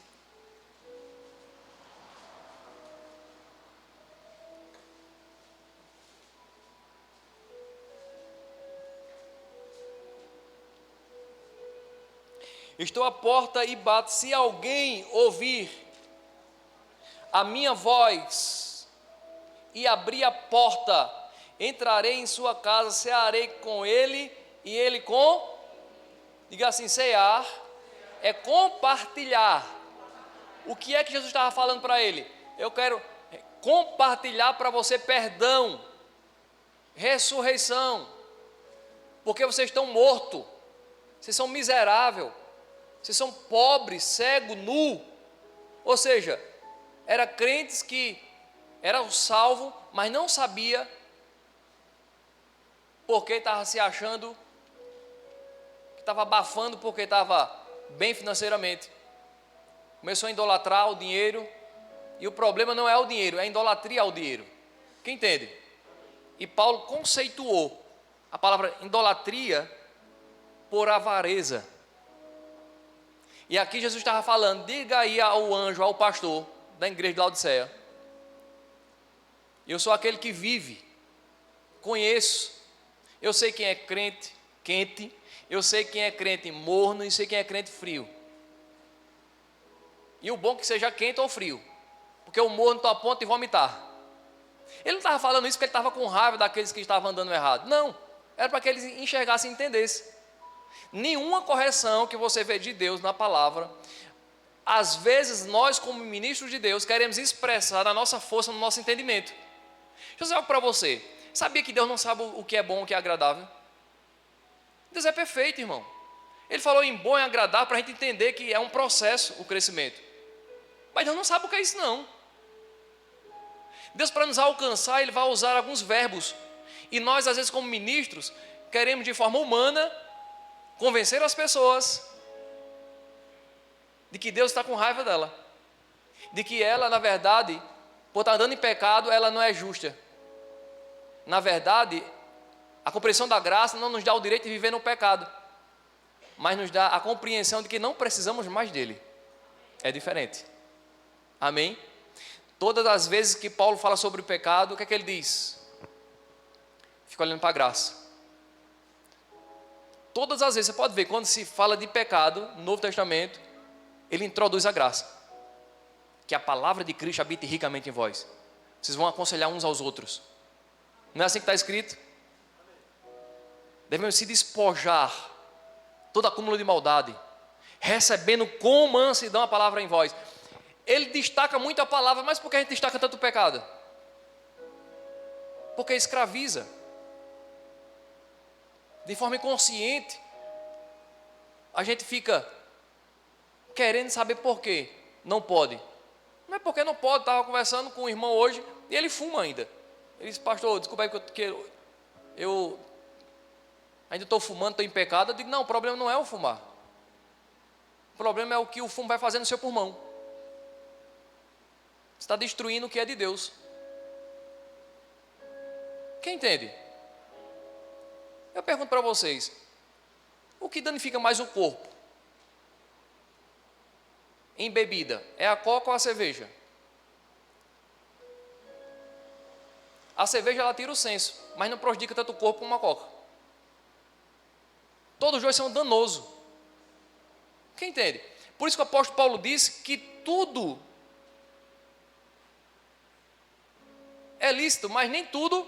Estou à porta e bato. Se alguém ouvir a minha voz e abrir a porta, entrarei em sua casa, cearei com ele e ele com... Diga assim: cear é compartilhar. O que é que Jesus estava falando para ele? Eu quero compartilhar para você perdão, ressurreição, porque vocês estão mortos, vocês são miseráveis, vocês são pobres, cego, nu. Ou seja, eram crentes que eram salvos, mas não sabia porque estava se achando, que estava abafando porque estava bem financeiramente. Começou a idolatrar o dinheiro, e o problema não é o dinheiro, é a idolatria ao dinheiro. Quem entende? E Paulo conceituou a palavra idolatria por avareza. E aqui Jesus estava falando: diga aí ao anjo, ao pastor da igreja de Laodiceia, eu sou aquele que vive, conheço, eu sei quem é crente quente, eu sei quem é crente morno e sei quem é crente frio. E o bom é que seja quente ou frio, porque o morno está a ponto de vomitar. Ele não estava falando isso porque ele estava com raiva daqueles que estavam andando errado. Não, era para que eles enxergassem e entendessem. Nenhuma correção que você vê de Deus na palavra, às vezes nós como ministros de Deus queremos expressar na nossa força, no nosso entendimento. Deixa eu dizer algo para você. Sabia que Deus não sabe o que é bom, o que é agradável? Deus é perfeito, irmão. Ele falou em bom e agradável para a gente entender que é um processo o crescimento. Mas Deus não sabe o que é isso não. Deus, para nos alcançar, Ele vai usar alguns verbos. E nós às vezes como ministros queremos de forma humana convencer as pessoas de que Deus está com raiva dela, de que ela, na verdade, por estar andando em pecado, ela não é justa. Na verdade, a compreensão da graça não nos dá o direito de viver no pecado, mas nos dá a compreensão de que não precisamos mais dele. É diferente. Amém? Todas as vezes que Paulo fala sobre o pecado, o que é que ele diz? Fica olhando para a graça. Todas as vezes, você pode ver, quando se fala de pecado, no Novo Testamento, ele introduz a graça. Que a palavra de Cristo habite ricamente em vós. Vocês vão aconselhar uns aos outros. Não é assim que está escrito? Devemos se despojar todo acúmulo de maldade, recebendo com mansidão a palavra em vós. Ele destaca muito a palavra, mas por que a gente destaca tanto o pecado? Porque escraviza. De forma inconsciente, a gente fica querendo saber por quê. Não pode. Não é porque não pode. Estava conversando com um irmão hoje e ele fuma ainda. Ele disse, pastor, desculpa aí que eu ainda estou fumando, estou em pecado. Eu digo, não, o problema não é o fumar. O problema é o que o fumo vai fazer no seu pulmão. Você está destruindo o que é de Deus. Quem entende? Eu pergunto para vocês, o que danifica mais o corpo? Em bebida, é a coca ou a cerveja? A cerveja ela tira o senso, mas não prejudica tanto o corpo como a coca. Todos os dois são danosos. Quem entende? Por isso que o apóstolo Paulo disse que tudo é lícito, mas nem tudo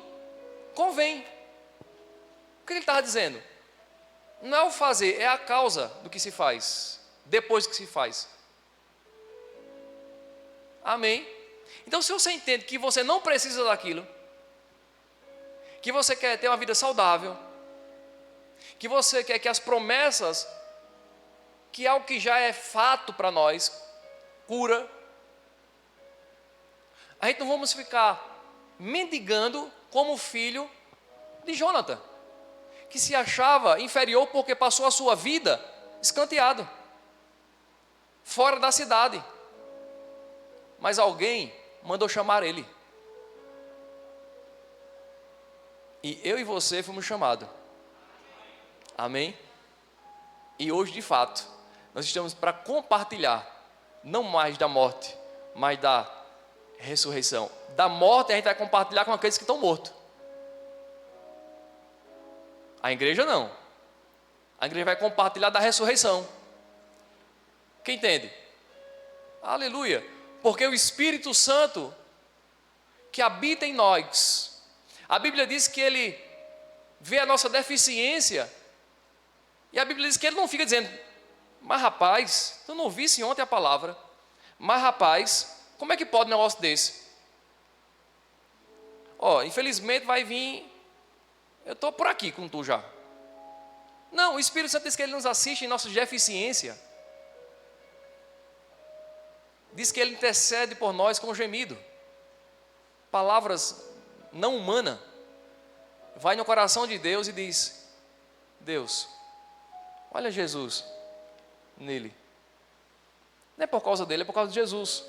convém. O que ele estava dizendo? Não é o fazer, é a causa do que se faz, depois que se faz. Amém? Então, se você entende que você não precisa daquilo, que você quer ter uma vida saudável, que você quer que as promessas, que é algo que já é fato para nós, cura, a gente não vamos ficar mendigando como o filho de Jonathan, que se achava inferior porque passou a sua vida escanteado, fora da cidade. Mas alguém mandou chamar ele. E eu e você fomos chamados. Amém? E hoje, de fato, nós estamos para compartilhar, não mais da morte, mas da ressurreição. Da morte a gente vai compartilhar com aqueles que estão mortos. A igreja não. A igreja vai compartilhar da ressurreição. Quem entende? Aleluia. Porque o Espírito Santo que habita em nós, a Bíblia diz que ele vê a nossa deficiência, e a Bíblia diz que ele não fica dizendo, mas rapaz, tu não ouvisse ontem a palavra, mas rapaz, como é que pode um negócio desse? Infelizmente vai vir, eu estou por aqui com tu já. Não, o Espírito Santo diz que ele nos assiste em nossa deficiência. Diz que ele intercede por nós com gemido. Palavras não humanas. Vai no coração de Deus e diz, Deus, olha Jesus nele. Não é por causa dele, é por causa de Jesus.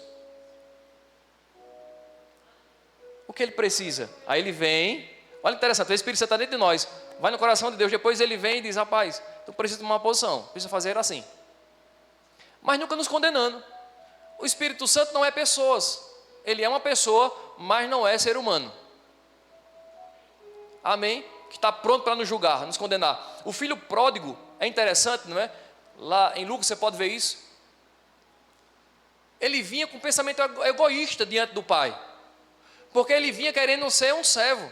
O que ele precisa? Aí ele vem, olha interessante, o Espírito Santo está dentro de nós. Vai no coração de Deus, depois ele vem e diz, rapaz, tu precisa tomar uma posição, precisa fazer assim. Mas nunca nos condenando. O Espírito Santo não é pessoas. Ele é uma pessoa, mas não é ser humano. Amém? Que está pronto para nos julgar, nos condenar. O filho pródigo é interessante, não é? Lá em Lucas você pode ver isso. Ele vinha com um pensamento egoísta diante do pai. Porque ele vinha querendo ser um servo.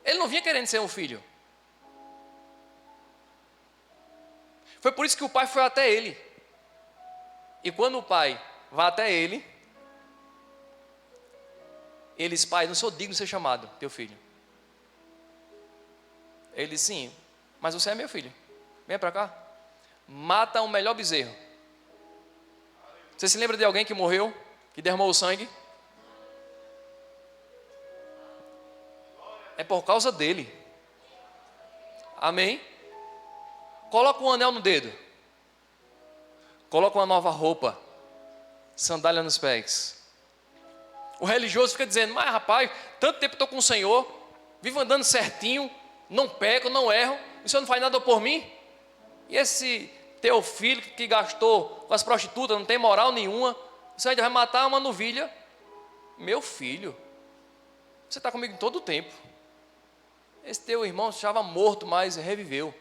Ele não vinha querendo ser um filho. Foi por isso que o pai foi até ele. E quando o pai vai até ele, ele diz, pai, não sou digno de ser chamado teu filho. Ele diz, sim, mas você é meu filho. Vem para cá. Mata o melhor bezerro. Você se lembra de alguém que morreu, que derramou o sangue? É por causa dele. Amém? coloca um anel no dedo, coloca uma nova roupa, sandália nos pés. O religioso fica dizendo: mas rapaz, tanto tempo eu estou com o Senhor, vivo andando certinho, não peco, não erro, o Senhor não faz nada por mim? E esse teu filho que gastou com as prostitutas, não tem moral nenhuma, você ainda vai matar uma novilha? Meu filho, você está comigo todo o tempo. Esse teu irmão estava morto, mas reviveu.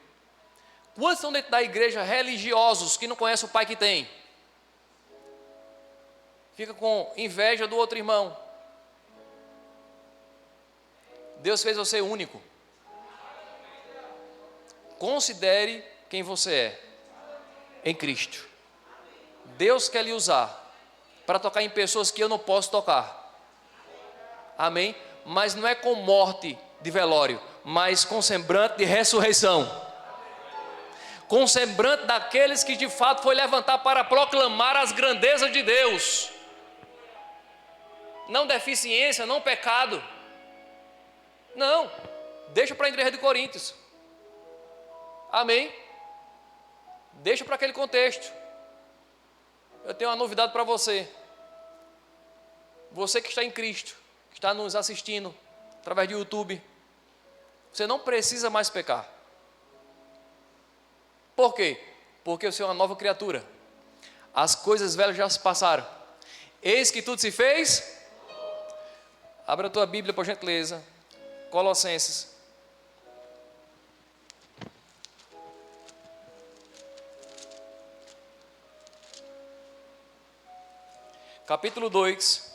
Quantos estão dentro da igreja religiosos que não conhecem o pai que tem? Fica com inveja do outro irmão. Deus fez você único. Considere quem você é em Cristo. Deus quer lhe usar para tocar em pessoas que eu não posso tocar. Amém? Mas não é com morte de velório, mas com semblante de ressurreição. Com semblante daqueles que de fato foi levantar para proclamar as grandezas de Deus. Não deficiência, não pecado. Não, deixa para a igreja de Coríntios. Amém? Deixa para aquele contexto. Eu tenho uma novidade para você. Você que está em Cristo, que está nos assistindo através do YouTube, você não precisa mais pecar. Por quê? Porque você é uma nova criatura. As coisas velhas já se passaram. Eis que tudo se fez. Abra a tua Bíblia, por gentileza. Colossenses. Capítulo 2.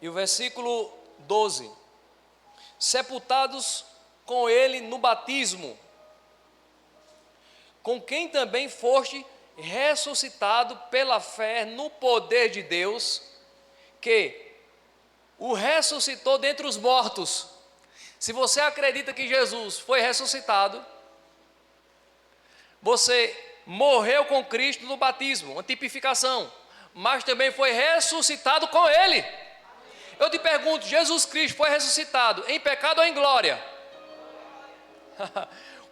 E o versículo 12: sepultados com ele no batismo, com quem também foste ressuscitado pela fé no poder de Deus, que o ressuscitou dentre os mortos. Se você acredita que Jesus foi ressuscitado, você morreu com Cristo no batismo, uma tipificação, mas também foi ressuscitado com ele. Eu te pergunto, Jesus Cristo foi ressuscitado em pecado ou em glória?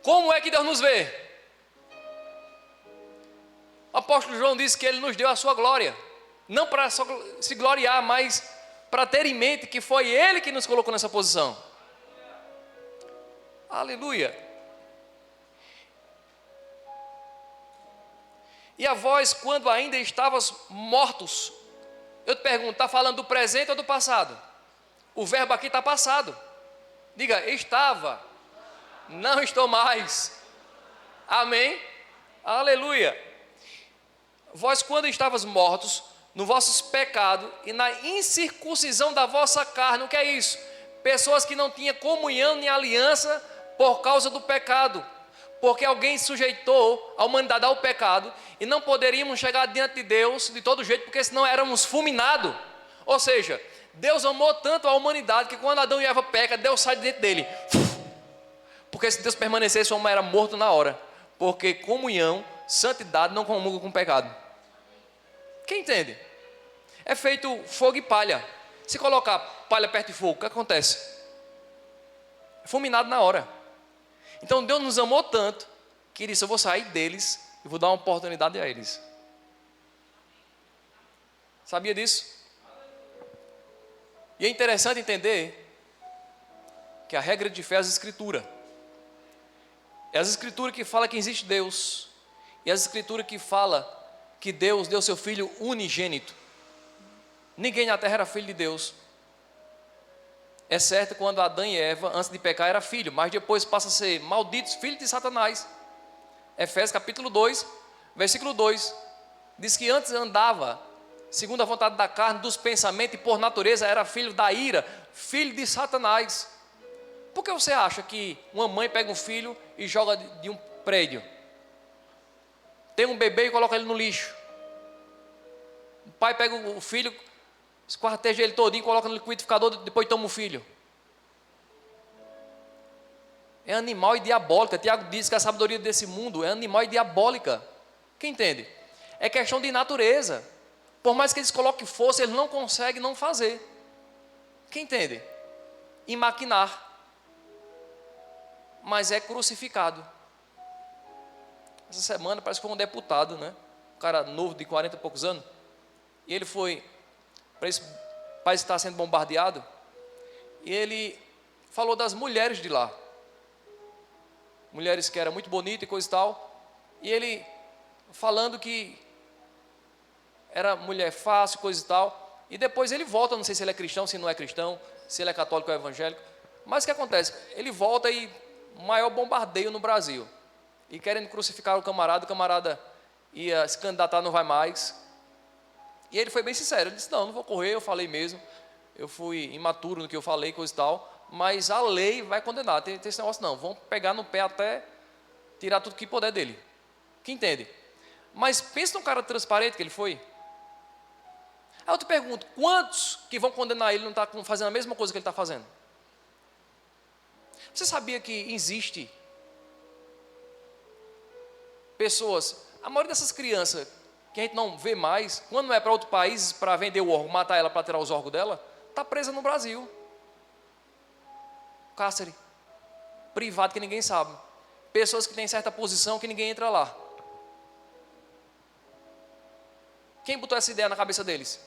Como é que Deus nos vê? O apóstolo João disse que ele nos deu a sua glória, não para só se gloriar, mas para ter em mente que foi ele que nos colocou nessa posição. Aleluia. E a vós, quando ainda estavas mortos, eu te pergunto, está falando do presente ou do passado? O verbo aqui está passado. Diga: estava, não estou mais. Amém? Aleluia. Vós, quando estavas mortos no vossos pecados e na incircuncisão da vossa carne, o que é isso? Pessoas que não tinham comunhão nem aliança por causa do pecado, porque alguém sujeitou a humanidade ao pecado e não poderíamos chegar diante de Deus de todo jeito, porque senão éramos fulminados. Ou seja, Deus amou tanto a humanidade que quando Adão e Eva pecam, Deus sai de dentro dele. Porque se Deus permanecesse, o homem era morto na hora. Porque comunhão, santidade não comungam com pecado. Quem entende? É feito fogo e palha. Se colocar palha perto de fogo, o que acontece? É fulminado na hora. Então Deus nos amou tanto que Ele disse: eu vou sair deles e vou dar uma oportunidade a eles. Sabia disso? E é interessante entender que a regra de fé é as escrituras. É as escrituras que falam que existe Deus. E as escrituras que falam que Deus deu seu Filho unigênito. Ninguém na terra era filho de Deus. É certo quando Adão e Eva, antes de pecar, era filho, mas depois passa a ser malditos, filhos de Satanás. Efésios capítulo 2, versículo 2, diz que antes andava segundo a vontade da carne, dos pensamentos, e por natureza era filho da ira, filho de Satanás. Por que você acha que uma mãe pega um filho e joga de um prédio? Tem um bebê e coloca ele no lixo. O pai pega o filho, esquarteja ele todinho, coloca no liquidificador, depois toma o filho. É animal e diabólica. Tiago diz que a sabedoria desse mundo é animal e diabólica. Quem entende? É questão de natureza. Por mais que eles coloquem força, eles não conseguem não fazer. Quem entende? E maquinar. Mas é crucificado. Essa semana parece que foi um deputado, né? Um cara novo de 40 e poucos anos. E ele foi para esse país que está sendo bombardeado. E ele falou das mulheres de lá. Mulheres que eram muito bonitas e coisa e tal. E ele falando que era mulher fácil, coisa e tal. E depois ele volta, não sei se ele é cristão, se não é cristão, se ele é católico ou evangélico. Mas o que acontece? Ele volta e maior bombardeio no Brasil. E querendo crucificar o camarada ia se candidatar, não vai mais. E ele foi bem sincero, ele disse, não vou correr, eu falei mesmo. Eu fui imaturo no que eu falei, coisa e tal. Mas a lei vai condenar, tem esse negócio não. Vão pegar no pé até tirar tudo que puder dele. Que entende? Mas pensa num cara transparente que ele foi. Aí eu te pergunto, quantos que vão condenar ele não estão fazendo a mesma coisa que ele está fazendo? Você sabia que existe pessoas, a maioria dessas crianças que a gente não vê mais, quando não é para outro país para vender o órgão, matar ela para tirar os órgãos dela, está presa no Brasil. Cárcere privado que ninguém sabe. Pessoas que têm certa posição que ninguém entra lá. Quem botou essa ideia na cabeça deles?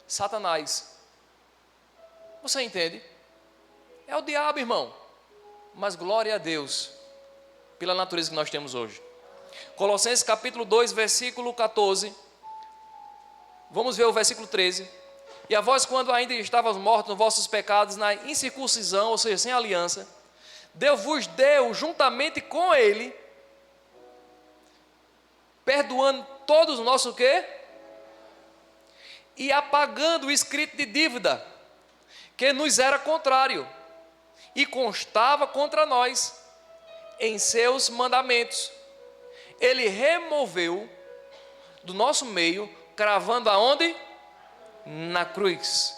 Satanás. Você entende? É o diabo, irmão. Mas glória a Deus pela natureza que nós temos hoje. Colossenses capítulo 2, versículo 14. Vamos ver o versículo 13. E a vós, quando ainda estavas mortos nos vossos pecados, na incircuncisão, ou seja, sem aliança, Deus vos deu juntamente com Ele, perdoando todos os nossos o quê? E apagando o escrito de dívida, que nos era contrário, e constava contra nós, em seus mandamentos. Ele removeu do nosso meio, cravando aonde? Na cruz.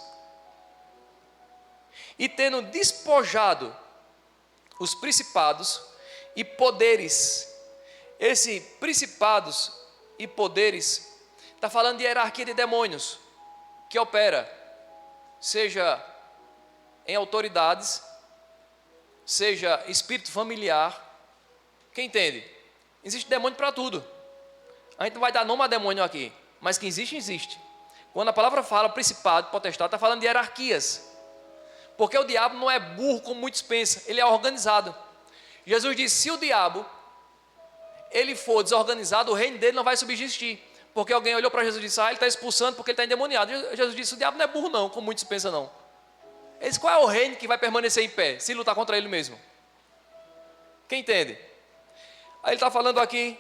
E tendo despojado os principados e poderes. Esse principados e poderes está falando de hierarquia de demônios que opera, seja em autoridades, seja espírito familiar. Quem entende? Existe demônio para tudo. A gente não vai dar nome a demônio aqui, mas que existe, existe. Quando a palavra fala principado, potestade, está falando de hierarquias. Porque o diabo não é burro como muitos pensam, ele é organizado. Jesus disse, se o diabo ele for desorganizado, o reino dele não vai subsistir. Porque alguém olhou para Jesus e disse, ele está expulsando porque ele está endemoniado. Jesus disse, o diabo não é burro não, como muitos pensam não. Ele disse, qual é o reino que vai permanecer em pé, se lutar contra ele mesmo? Quem entende? Aí ele está falando aqui,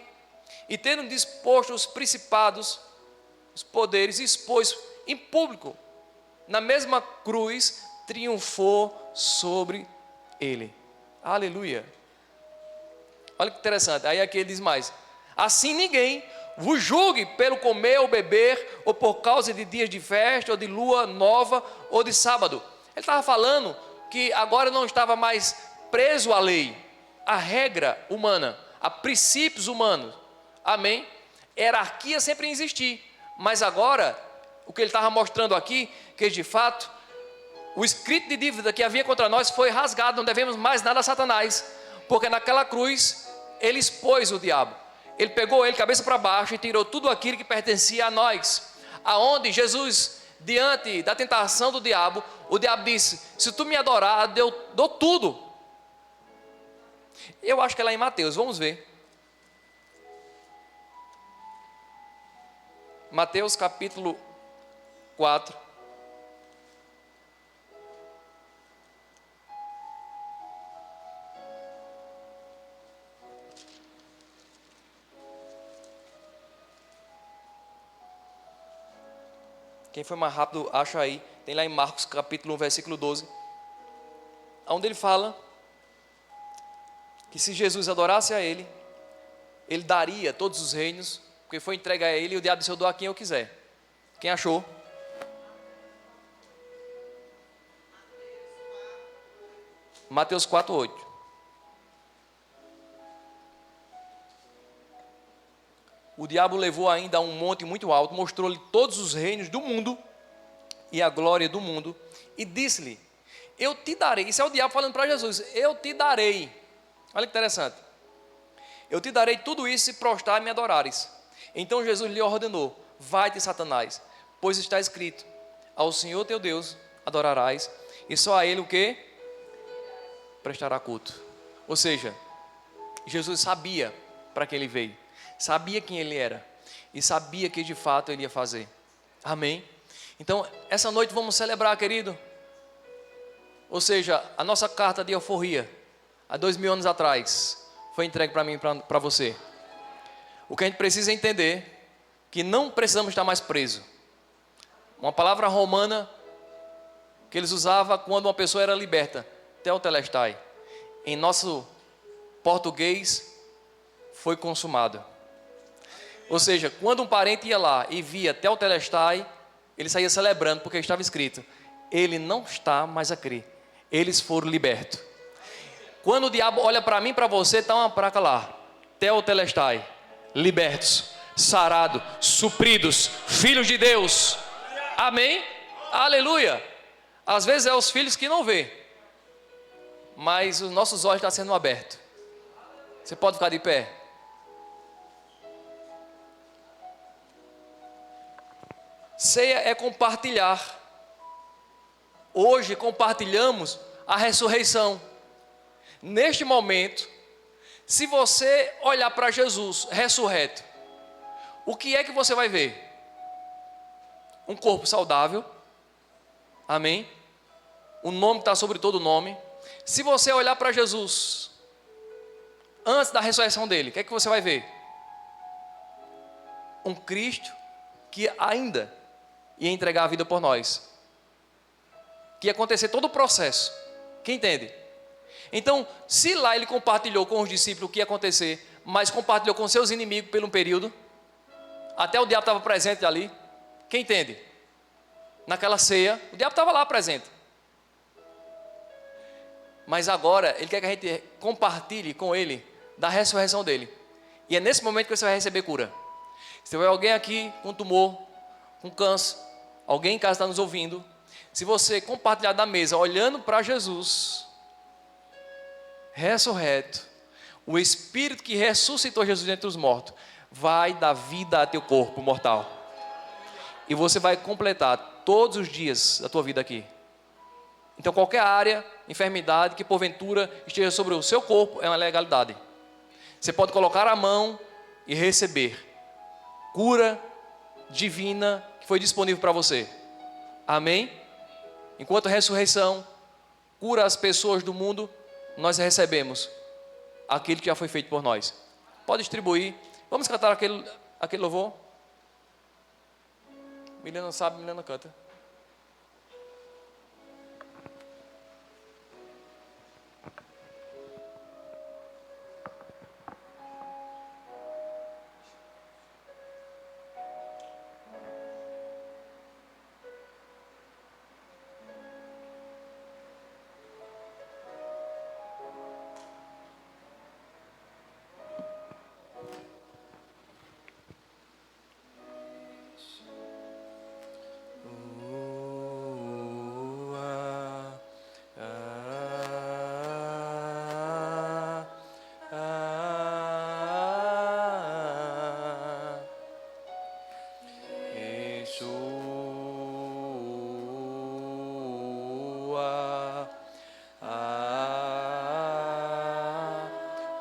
e tendo disposto os principados, os poderes, expôs em público, na mesma cruz, triunfou sobre ele. Aleluia. Olha que interessante, aí aqui ele diz mais, assim ninguém vos julgue pelo comer ou beber, ou por causa de dias de festa, ou de lua nova, ou de sábado. Ele estava falando que agora não estava mais preso à lei, à regra humana, a princípios humanos, amém? Hierarquia sempre existir, mas agora, o que ele estava mostrando aqui, que de fato, o escrito de dívida que havia contra nós foi rasgado, não devemos mais nada a Satanás, porque naquela cruz, ele expôs o diabo, ele pegou ele cabeça para baixo e tirou tudo aquilo que pertencia a nós, aonde Jesus, diante da tentação do diabo, o diabo disse, se tu me adorar, eu dou tudo. Eu acho que é lá em Mateus, vamos ver. Mateus capítulo 4. Quem foi mais rápido, acha aí. Tem lá em Marcos capítulo 1, versículo 12. Onde ele fala que se Jesus adorasse a ele, ele daria todos os reinos, porque foi entregue a ele e o diabo disse, eu dou a quem eu quiser. Quem achou? Mateus 4:8. O diabo levou ainda a um monte muito alto, mostrou-lhe todos os reinos do mundo e a glória do mundo, e disse-lhe: eu te darei. Isso é o diabo falando para Jesus: eu te darei. Olha que interessante. Eu te darei tudo isso se prostrar e me adorares. Então Jesus lhe ordenou: vai-te, Satanás, pois está escrito: ao Senhor teu Deus adorarás, e só a Ele o que? Prestará culto. Ou seja, Jesus sabia para que Ele veio, sabia quem Ele era, e sabia que de fato Ele ia fazer. Amém? Então, essa noite vamos celebrar, querido. Ou seja, a nossa carta de euforia, há 2000 anos atrás, foi entregue para mim e para você. O que a gente precisa entender, que não precisamos estar mais presos. Uma palavra romana, que eles usavam quando uma pessoa era liberta, teotelestai. Em nosso português, foi consumado. Ou seja, quando um parente ia lá e via teotelestai, ele saía celebrando, porque estava escrito: ele não está mais a crer, eles foram libertos. Quando o diabo olha para mim e para você, está uma placa lá: teotelestai, libertos, sarados, supridos, filhos de Deus. Amém? Aleluia. Às vezes é os filhos que não vê, mas os nossos olhos estão sendo abertos. Você pode ficar de pé? Ceia é compartilhar. Hoje compartilhamos a ressurreição. Neste momento, se você olhar para Jesus ressurreto, o que é que você vai ver? Um corpo saudável. Amém? O nome está sobre todo nome. Se você olhar para Jesus antes da ressurreição dele, o que é que você vai ver? Um Cristo que ainda ia entregar a vida por nós, que ia acontecer todo o processo. Quem entende? Então, se lá ele compartilhou com os discípulos o que ia acontecer, mas compartilhou com seus inimigos por um período, até o diabo estava presente ali. Quem entende? Naquela ceia, o diabo estava lá presente. Mas agora, ele quer que a gente compartilhe com ele da ressurreição dele. E é nesse momento que você vai receber cura. Se tiver alguém aqui com tumor, com câncer, alguém em casa está nos ouvindo, se você compartilhar da mesa, olhando para Jesus ressurreto, o Espírito que ressuscitou Jesus dentre os mortos, vai dar vida a teu corpo mortal. E você vai completar todos os dias da tua vida aqui. Então qualquer área, enfermidade que porventura esteja sobre o seu corpo, é uma legalidade. Você pode colocar a mão e receber cura divina que foi disponível para você. Amém? Enquanto a ressurreição cura as pessoas do mundo, nós recebemos aquilo que já foi feito por nós. Pode distribuir. Vamos cantar aquele louvor? Milena sabe, Milena canta.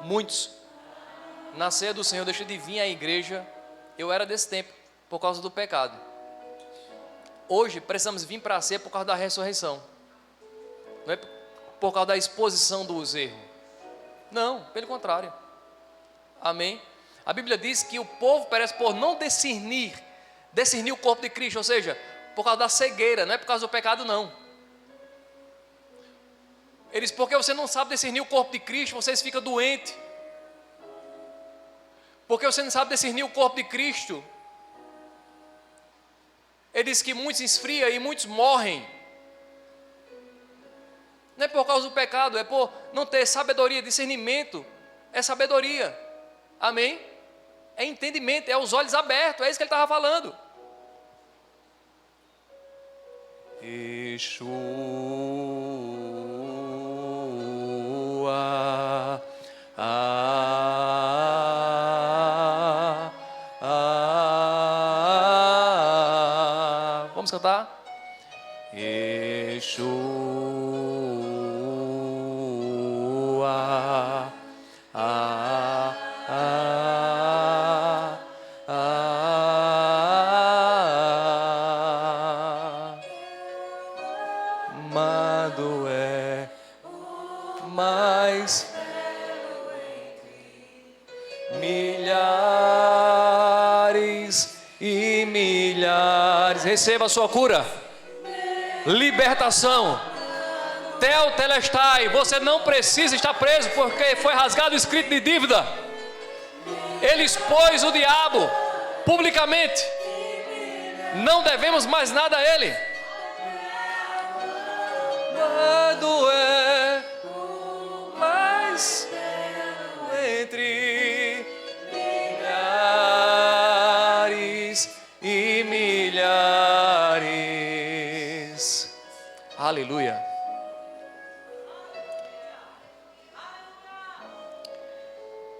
Muitos, na ceia do Senhor, deixam de vir à igreja. Eu era desse tempo, por causa do pecado. Hoje, precisamos vir para a ceia por causa da ressurreição. Não é por causa da exposição dos erros. Não, pelo contrário. Amém? A Bíblia diz que o povo perece por não discernir o corpo de Cristo. Ou seja, por causa da cegueira, não é por causa do pecado, não. Eles, porque você não sabe discernir o corpo de Cristo, vocês ficam doentes. Porque você não sabe discernir o corpo de Cristo, ele diz que muitos esfriam e muitos morrem. Não é por causa do pecado, é por não ter sabedoria, discernimento. É sabedoria. Amém? É entendimento, é os olhos abertos. É isso que ele estava falando. Yeshua, vamos cantar? Yeshua, amado é mais milhares e milhares. Receba a sua cura, libertação. Tetelestai, você não precisa estar preso, porque foi rasgado o escrito de dívida. Ele expôs o diabo publicamente. Não devemos mais nada a ele. Amado é mais entre milhares e milhares. Aleluia.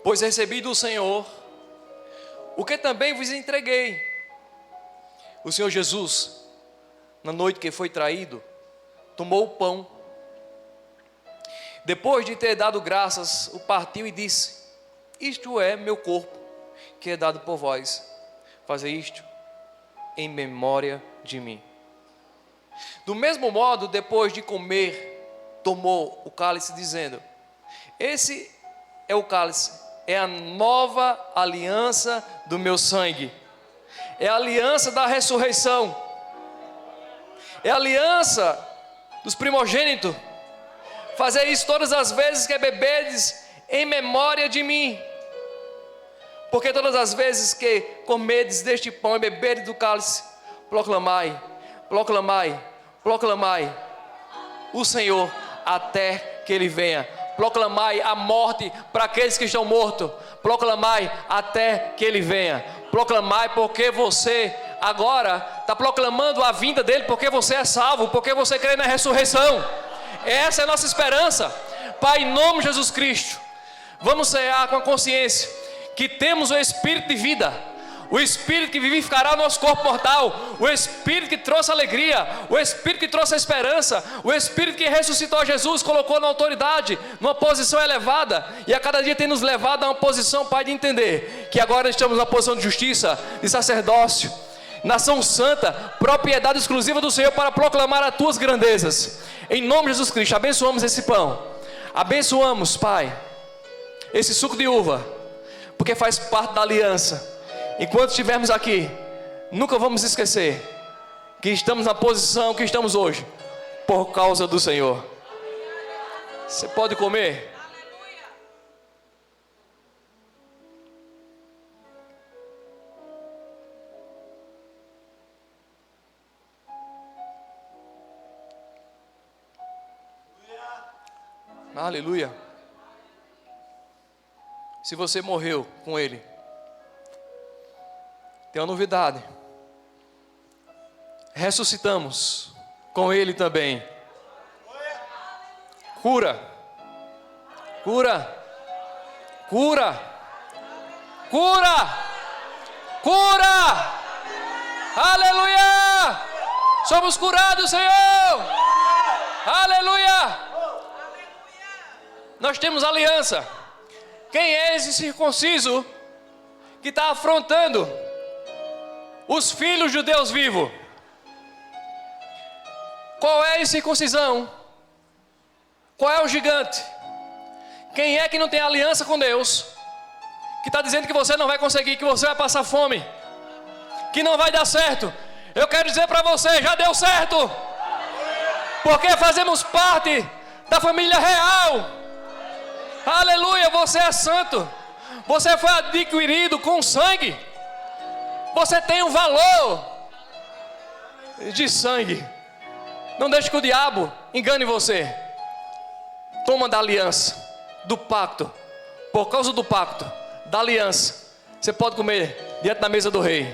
Pois recebi do Senhor o que também vos entreguei. O Senhor Jesus, na noite que foi traído, tomou o pão. Depois de ter dado graças, o partiu e disse: isto é meu corpo, que é dado por vós. Fazei isto em memória de mim. Do mesmo modo, depois de comer, tomou o cálice, dizendo: esse é o cálice, é a nova aliança do meu sangue. É a aliança da ressurreição. É a aliança dos primogênitos. Fazer isso todas as vezes que bebedes em memória de mim. Porque todas as vezes que comedes deste pão e bebedes do cálice, proclamai, proclamai, proclamai o Senhor até que Ele venha. Proclamai a morte para aqueles que estão mortos. Proclamai até que Ele venha. Proclamai, porque você agora está proclamando a vinda dEle, porque você é salvo, porque você crê na ressurreição. Essa é a nossa esperança. Pai, em nome de Jesus Cristo, vamos cear com a consciência que temos o Espírito de vida, o Espírito que vivificará o nosso corpo mortal, o Espírito que trouxe alegria, o Espírito que trouxe a esperança, o Espírito que ressuscitou Jesus, colocou na autoridade, numa posição elevada, e a cada dia tem nos levado a uma posição, Pai, de entender que agora estamos na posição de justiça, de sacerdócio, nação santa, propriedade exclusiva do Senhor para proclamar as tuas grandezas. Em nome de Jesus Cristo, abençoamos esse pão, abençoamos, Pai, esse suco de uva, porque faz parte da aliança. Enquanto estivermos aqui, nunca vamos esquecer que estamos na posição que estamos hoje por causa do Senhor. Você pode comer. Aleluia. Se você morreu com Ele, tem uma novidade. Ressuscitamos com Ele também. Cura. Cura. Cura. Cura. Cura. Aleluia. Somos curados, Senhor. Aleluia. Nós temos aliança. Quem é esse circunciso que está afrontando os filhos de Deus vivo? Qual é a circuncisão? Qual é o gigante? Quem é que não tem aliança com Deus? Que está dizendo que você não vai conseguir, que você vai passar fome, que não vai dar certo. Eu quero dizer para você, já deu certo. Porque fazemos parte da família real. Aleluia, você é santo. Você foi adquirido com sangue. Você tem um valor de sangue. Não deixe que o diabo engane você. Toma da aliança, do pacto. Por causa do pacto, da aliança, você pode comer diante da mesa do rei.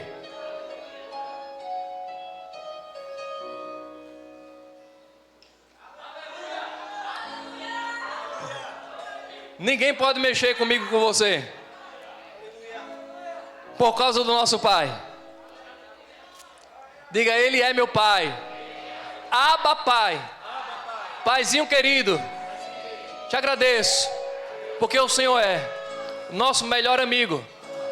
Ninguém pode mexer comigo e com você. Por causa do nosso Pai. Diga, Ele é meu Pai. Abba, Pai. Paizinho querido, te agradeço, porque o Senhor é nosso melhor amigo,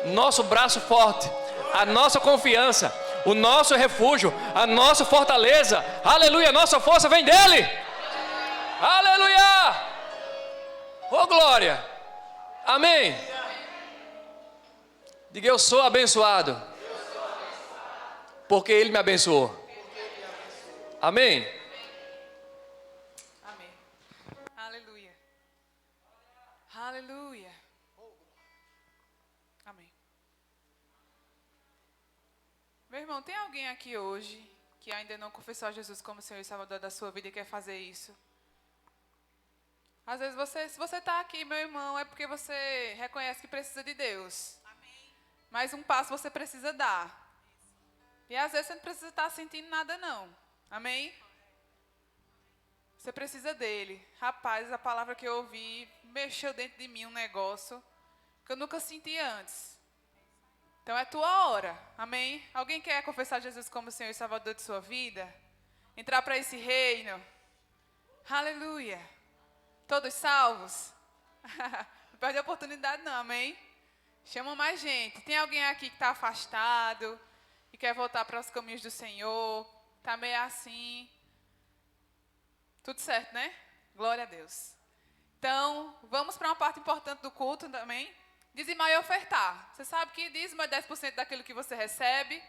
nosso braço forte, a nossa confiança, o nosso refúgio, a nossa fortaleza. Aleluia, nossa força vem dEle. Aleluia. Oh glória. Amém. Diga, eu sou abençoado, porque Ele me abençoou. Amém. Amém. Aleluia. Aleluia. Amém. Meu irmão, tem alguém aqui hoje que ainda não confessou a Jesus como Senhor e Salvador da sua vida e quer fazer isso? Às vezes se você está aqui, meu irmão, é porque você reconhece que precisa de Deus. Amém. Mas um passo você precisa dar. E às vezes você não precisa estar sentindo nada não. Amém? Você precisa dele. Rapaz, a palavra que eu ouvi mexeu dentro de mim um negócio que eu nunca senti antes. Então é tua hora. Amém? Alguém quer confessar Jesus como Senhor e Salvador de sua vida? Entrar para esse reino? Aleluia. Todos salvos? Não perde a oportunidade não, amém? Chama mais gente. Tem alguém aqui que está afastado e quer voltar para os caminhos do Senhor? Está meio assim. Tudo certo, né? Glória a Deus. Então, vamos para uma parte importante do culto também. Dizimar e ofertar. Você sabe que dízimo é 10% daquilo que você recebe.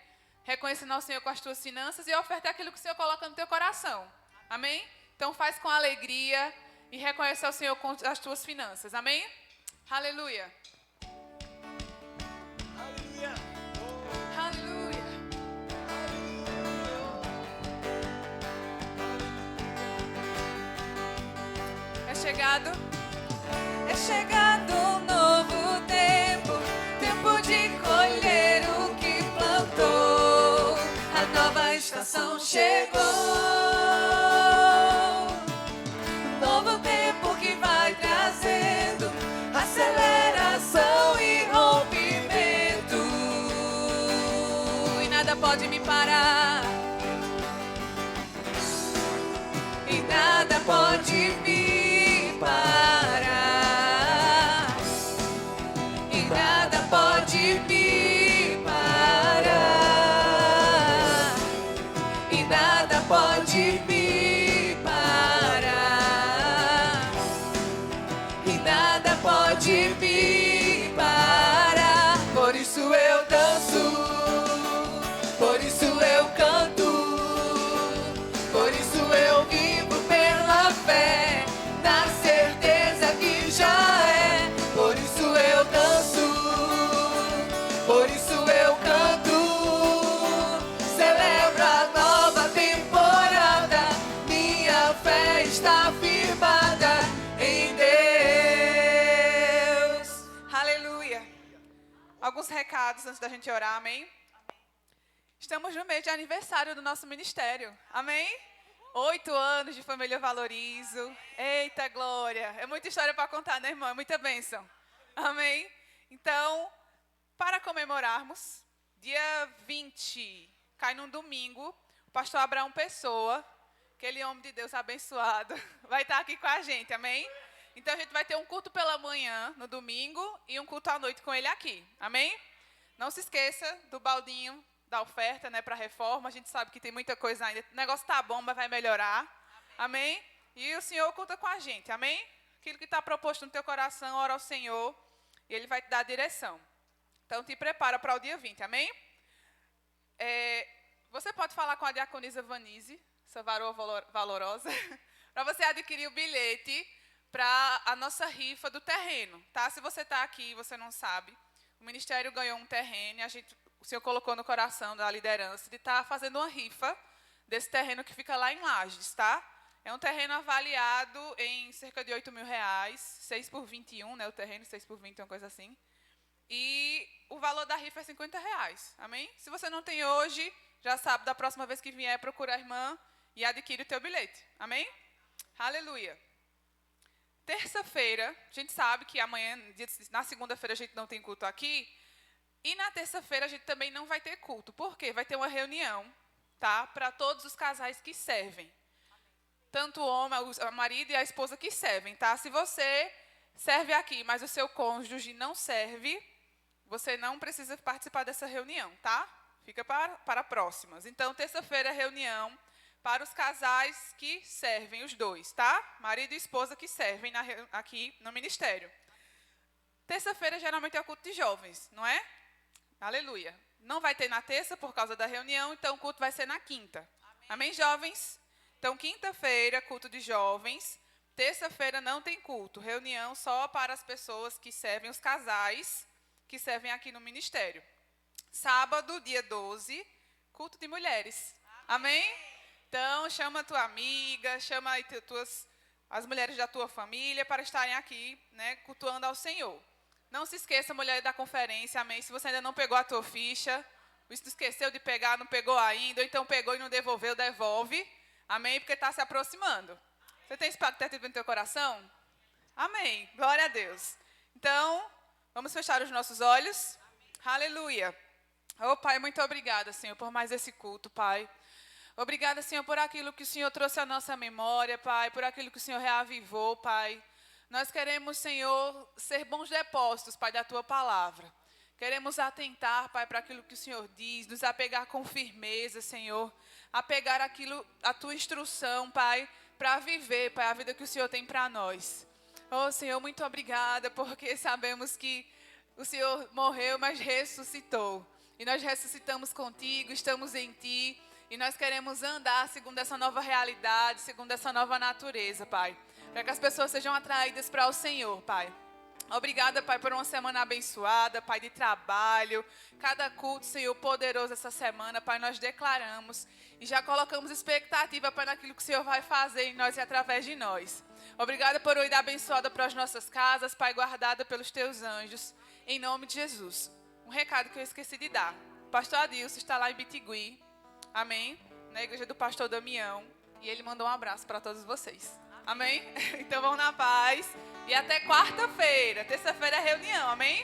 Reconhecendo ao Senhor com as tuas finanças. E ofertar aquilo que o Senhor coloca no teu coração. Amém? Então, faz com alegria e reconhece ao Senhor com as tuas finanças. Amém? Aleluia. Aleluia. Aleluia. É chegado um novo tempo, tempo de colher o que plantou. A nova estação chegou. Um novo tempo que vai trazendo aceleração e rompimento. E nada pode me parar. E nada pode me parar. E nada pode me parar. E nada pode me parar. E nada pode me parar. Por isso eu danço. Por isso eu canto. Por isso eu vivo pela fé, na certeza que já é. Por isso eu danço, por isso eu canto. Celebro a nova temporada, minha fé está firmada em Deus. Aleluia. Alguns recados antes da gente orar, amém? Estamos no mês de aniversário do nosso ministério, amém? 8 anos de Família Valorizo. Eita glória! É muita história para contar, né, irmão? É muita bênção. Amém? Então, para comemorarmos, dia 20, cai num domingo, o pastor Abraão Pessoa, aquele homem de Deus abençoado, vai estar aqui com a gente, amém? Então, a gente vai ter um culto pela manhã, no domingo, e um culto à noite com ele aqui, amém? Não se esqueça do baldinho da oferta, né, para a reforma. A gente sabe que tem muita coisa ainda. O negócio está bom, mas vai melhorar. Amém? E o Senhor conta com a gente. Amém? Aquilo que está proposto no teu coração, ora ao Senhor e Ele vai te dar a direção. Então, te prepara para o dia 20. Amém? Você pode falar com a diaconisa Vanise, essa varoa valorosa, para você adquirir o bilhete para a nossa rifa do terreno. Tá? Se você está aqui e você não sabe, o ministério ganhou um terreno e o Senhor colocou no coração da liderança de estar fazendo uma rifa desse terreno que fica lá em Lages, tá? É um terreno avaliado em cerca de R$8.000, 6 por 21, né? O terreno 6 por 20, uma coisa assim. E o valor da rifa é R$50, amém? Se você não tem hoje, já sabe, da próxima vez que vier, procura a irmã e adquire o teu bilhete, amém? Aleluia. Terça-feira, a gente sabe que amanhã, na segunda-feira, a gente não tem culto aqui. E na terça-feira, a gente também não vai ter culto. Por quê? Vai ter uma reunião, tá? Para todos os casais que servem. Tanto o homem, o marido e a esposa que servem, tá? Se você serve aqui, mas o seu cônjuge não serve, você não precisa participar dessa reunião, tá? Fica para próximas. Então, terça-feira, reunião para os casais que servem, os dois, tá? Marido e esposa que servem aqui no ministério. Terça-feira, geralmente, é o culto de jovens, não é? Aleluia. Não vai ter na terça por causa da reunião, então o culto vai ser na quinta. Amém, jovens? Então, quinta-feira, culto de jovens. Terça-feira não tem culto. Reunião só para as pessoas que servem, os casais que servem aqui no ministério. Sábado, dia 12, culto de mulheres. Amém? Então, chama a tua amiga, chama aí as mulheres da tua família para estarem aqui, né, cultuando ao Senhor. Não se esqueça, mulher da conferência, amém? Se você ainda não pegou a tua ficha, se tu esqueceu de pegar, não pegou ainda, ou então pegou e não devolveu, devolve. Amém? Porque está se aproximando. Você tem expectativa no teu coração? Amém. Glória a Deus. Então, vamos fechar os nossos olhos. Aleluia. Oh, Pai, muito obrigada, Senhor, por mais esse culto, Pai. Obrigada, Senhor, por aquilo que o Senhor trouxe à nossa memória, Pai, por aquilo que o Senhor reavivou, Pai. Nós queremos, Senhor, ser bons depósitos, Pai, da Tua palavra. Queremos atentar, Pai, para aquilo que o Senhor diz, nos apegar com firmeza, Senhor. Apegar a Tua instrução, Pai, para viver, Pai, a vida que o Senhor tem para nós. Oh, Senhor, muito obrigada, porque sabemos que o Senhor morreu, mas ressuscitou. E nós ressuscitamos contigo, estamos em Ti. E nós queremos andar segundo essa nova realidade, segundo essa nova natureza, Pai. Para que as pessoas sejam atraídas para o Senhor, Pai. Obrigada, Pai, por uma semana abençoada, Pai, de trabalho. Cada culto, Senhor, poderoso essa semana, Pai, nós declaramos. E já colocamos expectativa, Pai, naquilo que o Senhor vai fazer em nós e através de nós. Obrigada por uma ida abençoada para as nossas casas, Pai, guardada pelos Teus anjos. Em nome de Jesus. Um recado que eu esqueci de dar. O pastor Adilson está lá em Bitigui. Amém? Na igreja do pastor Damião. E ele mandou um abraço para todos vocês. Amém? Então vão na paz. E até quarta-feira. Terça-feira é reunião. Amém?